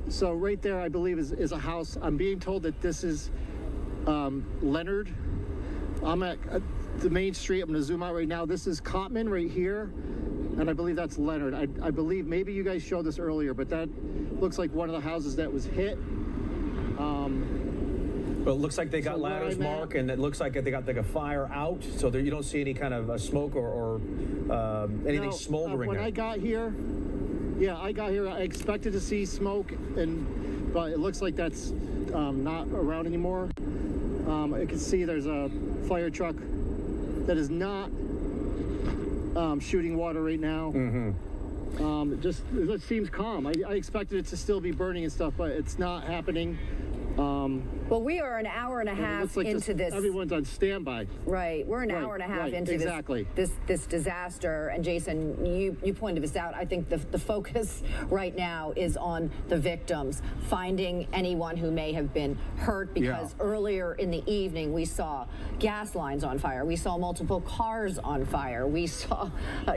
So right there, I believe, is a house. I'm being told that this is Leonard. I'm at the main street. I'm going to zoom out right now. This is Cottman right here, and I believe that's Leonard. I believe maybe you guys showed this earlier, but that looks like one of the houses that was hit. Well, it looks like they got So where ladders, I'm at- Mark, and it looks like they got like a fire out, so there, you don't see any kind of smoke or anything No, smoldering when there. I got here, I expected to see smoke, but it looks like that's not around anymore. I can see there's a fire truck that is not shooting water right now. It seems calm. I expected it to still be burning and stuff, but it's not happening. Well, we are an hour and a It half looks like into this. everyone's on standby. Right, we're an Right, hour and a half right, into exactly. this disaster, and Jason, you pointed this out. I think the focus right now is on the victims, finding anyone who may have been hurt, because earlier in the evening we saw gas lines on fire, we saw multiple cars on fire, we saw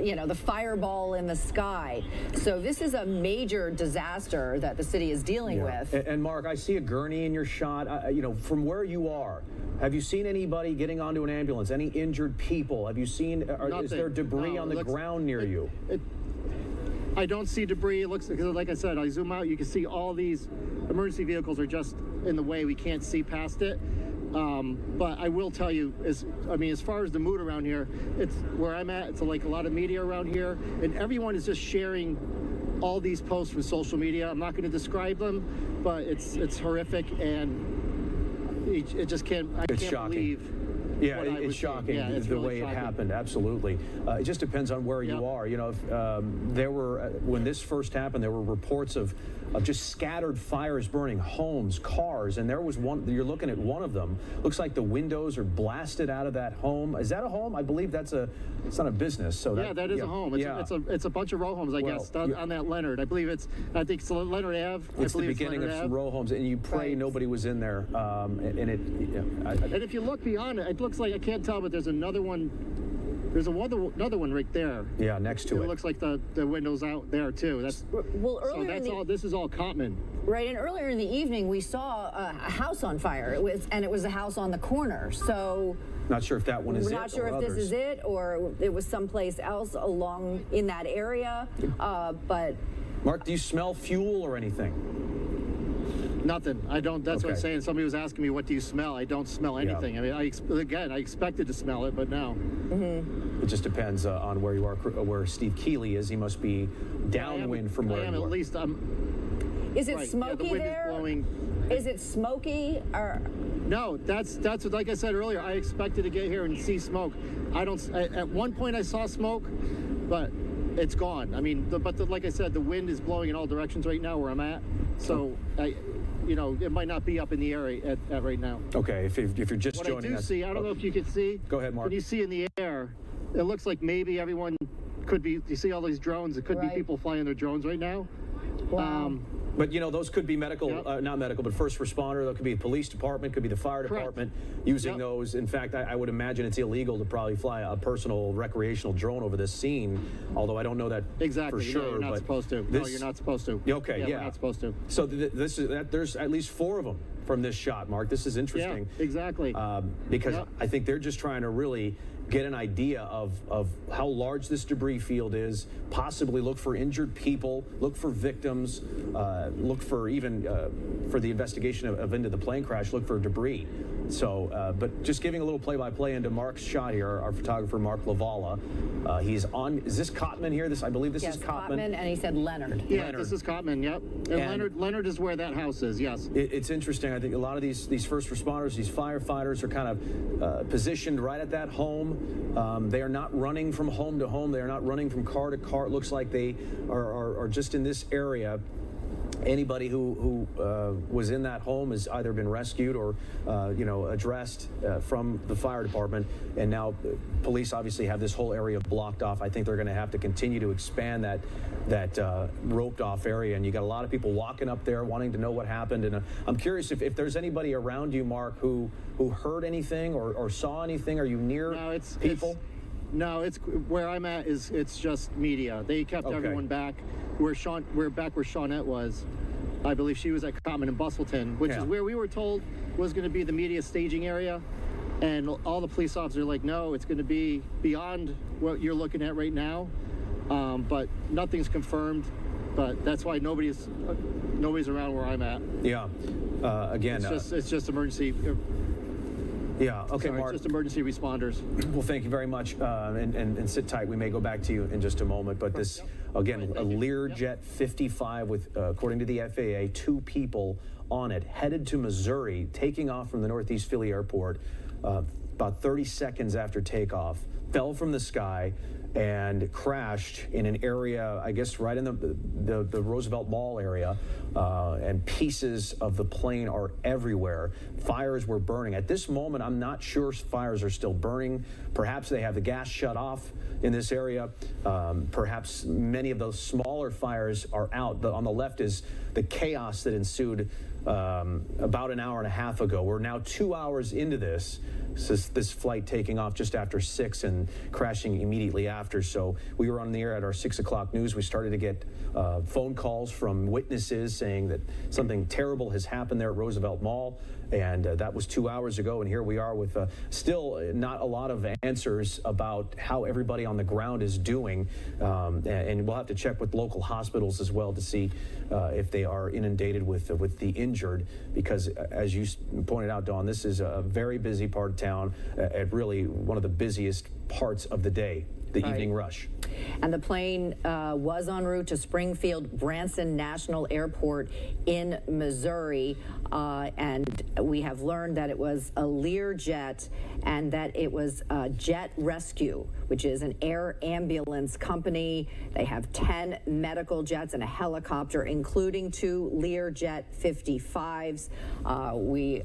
you know, the fireball in the sky. So this is a major disaster that the city is dealing with. And Mark, I see a gurney in your shot. You know, from where you are, have you seen anybody getting onto an ambulance? Any injured people? Have you seen? Is there debris No, on the it looks- ground near you? I don't see debris. It looks like I said, I zoom out, you can see all these emergency vehicles are just in the way. We can't see past it. But I will tell you, as far as the mood around here, it's where I'm at. It's like a lot of media around here, and everyone is just sharing all these posts from social media. I'm not going to describe them, but it's horrific, and it just can't. I It's can't shocking. believe. Yeah, what I it's was seeing. shocking Yeah, it's the really way shocking. it happened. Absolutely. It just depends on where you Yep. are. You know, if, there were when this first happened, there were reports of just scattered fires burning homes, cars, and there was one. You're looking at one of them. Looks like the windows are blasted out of that home. Is that a home? I believe it's not a business. So That is a home. It's a bunch of row homes, I Well, guess, on that Leonard. I think it's Leonard Ave. It's the I believe beginning of Leonard some Ave. row homes, and you pray Right. nobody was in there. And it. And if you look beyond it, it looks like, I can't tell, but there's another one. There's another one right there. Yeah, next to It it. looks like the window's out there too. Well, So earlier in that's the, all. This is all Cotman. right, and earlier in the evening, we saw a house on fire. It was a house on the corner. So Not sure if that one is we're it not sure or if this others. is it or it was someplace else along in that area. But Mark, do you smell fuel or anything? Nothing. I don't. That's what I'm Okay. saying. Somebody was asking me, "What do you smell?" I don't smell anything. I mean, I expected to smell it, but no. It just depends on where you are, where Steve Keeley is. He must be downwind from where I am you at are. least. is it Right, yeah, smoky the wind there? is blowing. Is it smoky or? No, that's what, like I said earlier, I expected to get here and see smoke. At one point I saw smoke, but it's gone. I mean, like I said, the wind is blowing in all directions right now where I'm at. So it might not be up in the air at right now. Okay, if you're just What I joining do us. see, I don't know if you can see. Go ahead, Mark. When you see in the air, it looks like maybe everyone could be. You see all these drones? It could be Right. people flying their drones right now. Wow. But those could be medical, Yep. not medical, but first responder. That could be a police department, could be the fire Correct. department using Yep. those. In fact, I would imagine it's illegal to probably fly a personal recreational drone over this scene, although I don't know that Exactly. for sure. No, you're not but supposed to. No, this- you're not supposed to. Okay, yeah. We're not supposed to. So there's at least 4 of them from this shot, Mark. This is interesting. Yeah, exactly. Because Yep. I think they're just trying to really get an idea of how large this debris field is, possibly look for injured people, look for victims, look for even for the investigation of into the plane crash, look for debris. So, but just giving a little play-by-play into Mark's shot here, our photographer, Mark Lavala. He's on, is this Cotman here? I believe this Yes, is Cotman. and he said Leonard. Yeah, Leonard. this is Cotman. Yep. And Leonard is where that house is. Yes. It's interesting. I think a lot of these first responders, these firefighters are kind of positioned right at that home. They are not running from home to home. They are not running from car to car. It looks like they are just in this area. Anybody who was in that home has either been rescued or, addressed from the fire department. And now police obviously have this whole area blocked off. I think they're going to have to continue to expand that roped off area. And you got a lot of people walking up there wanting to know what happened. And I'm curious if there's anybody around you, Mark, who heard anything or saw anything. Are you near people? No, it's where I'm at it's just media. They kept Okay. everyone back. We're back where Shawnette was. I believe she was at Cotman and Bustleton, which Yeah. is where we were told was going to be the media staging area. And all the police officers are like, no, it's going to be beyond what you're looking at right now. But nothing's confirmed. But that's why nobody's around where I'm at. Yeah. Again. It's just emergency. Yeah. Okay, Sorry, Mark. it's just emergency responders. Well, thank you very much, and sit tight. We may go back to you in just a moment, but this, again, a Learjet 55 with, according to the FAA, 2 people on it, headed to Missouri, taking off from the Northeast Philly Airport about 30 seconds after takeoff, fell from the sky and crashed in an area, I guess, right in the Roosevelt Mall area, and pieces of the plane are everywhere. Fires were burning. At this moment, I'm not sure fires are still burning. Perhaps they have the gas shut off in this area. Perhaps many of those smaller fires are out. On the left is the chaos that ensued about an hour and a half ago. We're now 2 hours into this. this flight taking off just after 6 and crashing immediately after. So we were on the air at our 6 o'clock news. We started to get phone calls from witnesses saying that something terrible has happened there at Roosevelt Mall. And that was 2 hours ago, and here we are with still not a lot of answers about how everybody on the ground is doing. And we'll have to check with local hospitals as well to see if they are inundated with the injured, because as you pointed out, Dawn, this is a very busy part of town, at really one of the busiest parts of the day, the evening rush. And the plane was en route to Springfield Branson National Airport in Missouri. And we have learned that it was a Learjet and that it was Jet Rescue, which is an air ambulance company. They have 10 medical jets and a helicopter, including 2 Learjet 55s. We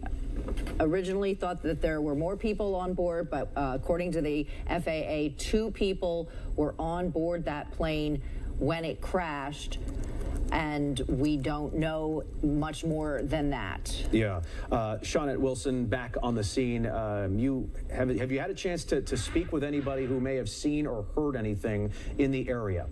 originally thought that there were more people on board, but according to the FAA, 2 people were on board that plane when it crashed, and we don't know much more than that. Yeah. Shawnette Wilson, back on the scene. Have you had a chance to speak with anybody who may have seen or heard anything in the area?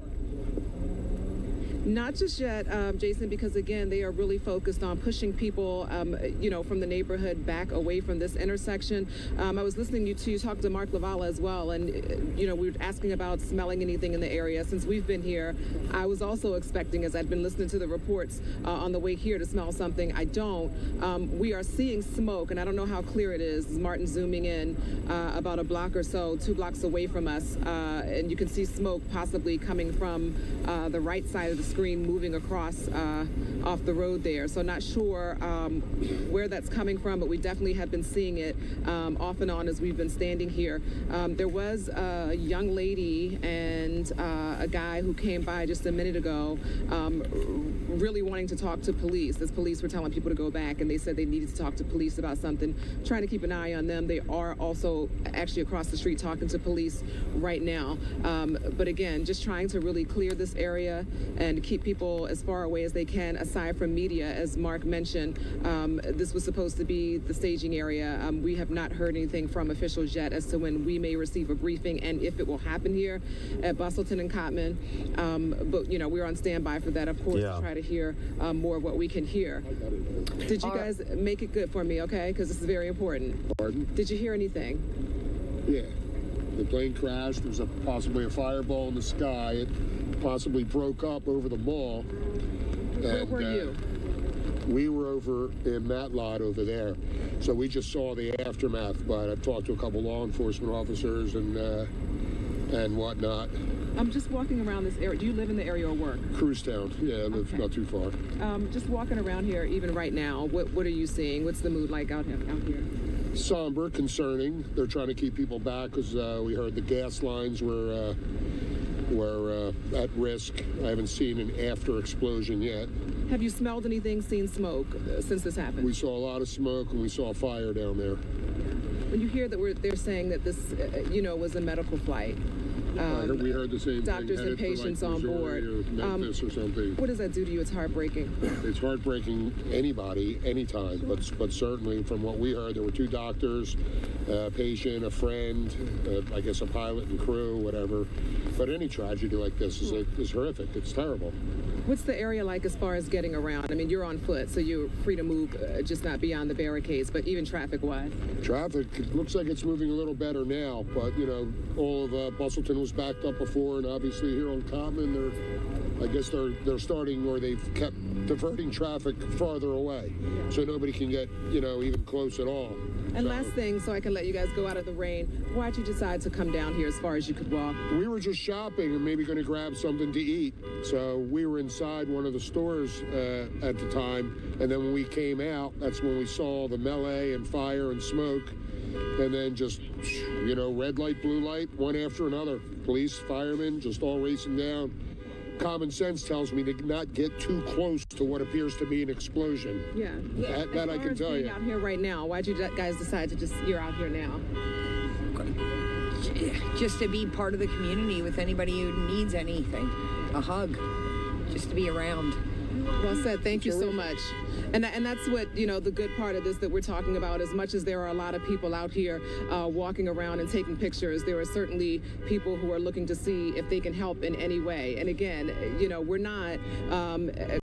Not just yet, Jason, because again, they are really focused on pushing people, from the neighborhood back away from this intersection. I was listening to you talk to Mark Lavala as well, and we were asking about smelling anything in the area. Since we've been here, I was also expecting, as I'd been listening to the reports on the way here, to smell something. I don't. We are seeing smoke, and I don't know how clear it is. Martin zooming in about a block or so, 2 blocks away from us, and you can see smoke possibly coming from the right side of the screen, moving across off the road there. So not sure where that's coming from, but we definitely have been seeing it off and on as we've been standing here. There was a young lady and a guy who came by just a minute ago really wanting to talk to police. As police were telling people to go back, and they said they needed to talk to police about something, trying to keep an eye on them. They are also actually across the street talking to police right now. But again, just trying to really clear this area and keep people as far away as they can, aside from media. As Mark mentioned, this was supposed to be the staging area. We have not heard anything from officials yet as to when we may receive a briefing and if it will happen here at Bustleton and Cottman. But, we're on standby for that, of course, to try to hear more of what we can hear. Did you guys make it good for me, okay? Because this is very important. Pardon? Did you hear anything? Yeah. The plane crashed. There was possibly a fireball in the sky. It possibly broke up over the mall. Where were you? We were over in that lot over there. So we just saw the aftermath, but I've talked to a couple law enforcement officers and whatnot. I'm just walking around this area. Do you live in the area or work? Cruisetown. Yeah, I live not too far. Just walking around here, even right now, what are you seeing? What's the mood like out here? Somber, concerning. They're trying to keep people back because we heard the gas lines were at risk. I haven't seen an after explosion yet. Have you smelled anything, seen smoke since this happened? We saw a lot of smoke and we saw fire down there. When you hear that they're saying that this, was a medical flight. We heard the same doctors thing. And patients on board. Or Memphis or something. What does that do to you? It's heartbreaking. It's heartbreaking anybody, anytime, but certainly from what we heard, there were 2 doctors, a patient, a friend, I guess a pilot and crew, whatever. But any tragedy like this is horrific. It's terrible. What's the area like as far as getting around? I mean, you're on foot, so you're free to move, just not beyond the barricades, but even traffic-wise. Traffic, it looks like it's moving a little better now, but, all of Bustleton was backed up before, and obviously here on Cottman, they're starting, or they've kept diverting traffic farther away, so nobody can get, even close at all. And last thing, so I can let you guys go out of the rain, why'd you decide to come down here as far as you could walk? We were just shopping and maybe going to grab something to eat. So we were inside one of the stores at the time. And then when we came out, that's when we saw the melee and fire and smoke. And then just, red light, blue light, one after another. Police, firemen, just all racing down. Common sense tells me to not get too close to what appears to be an explosion. Yeah. That I can tell you. Out here right now, why'd you guys decide to you're out here now? Just to be part of the community with anybody who needs anything. A hug. Just to be around. Well said. Thank you so much. And that's what, you know, the good part of this that we're talking about. As much as there are a lot of people out here walking around and taking pictures, there are certainly people who are looking to see if they can help in any way. And again, you know, we're not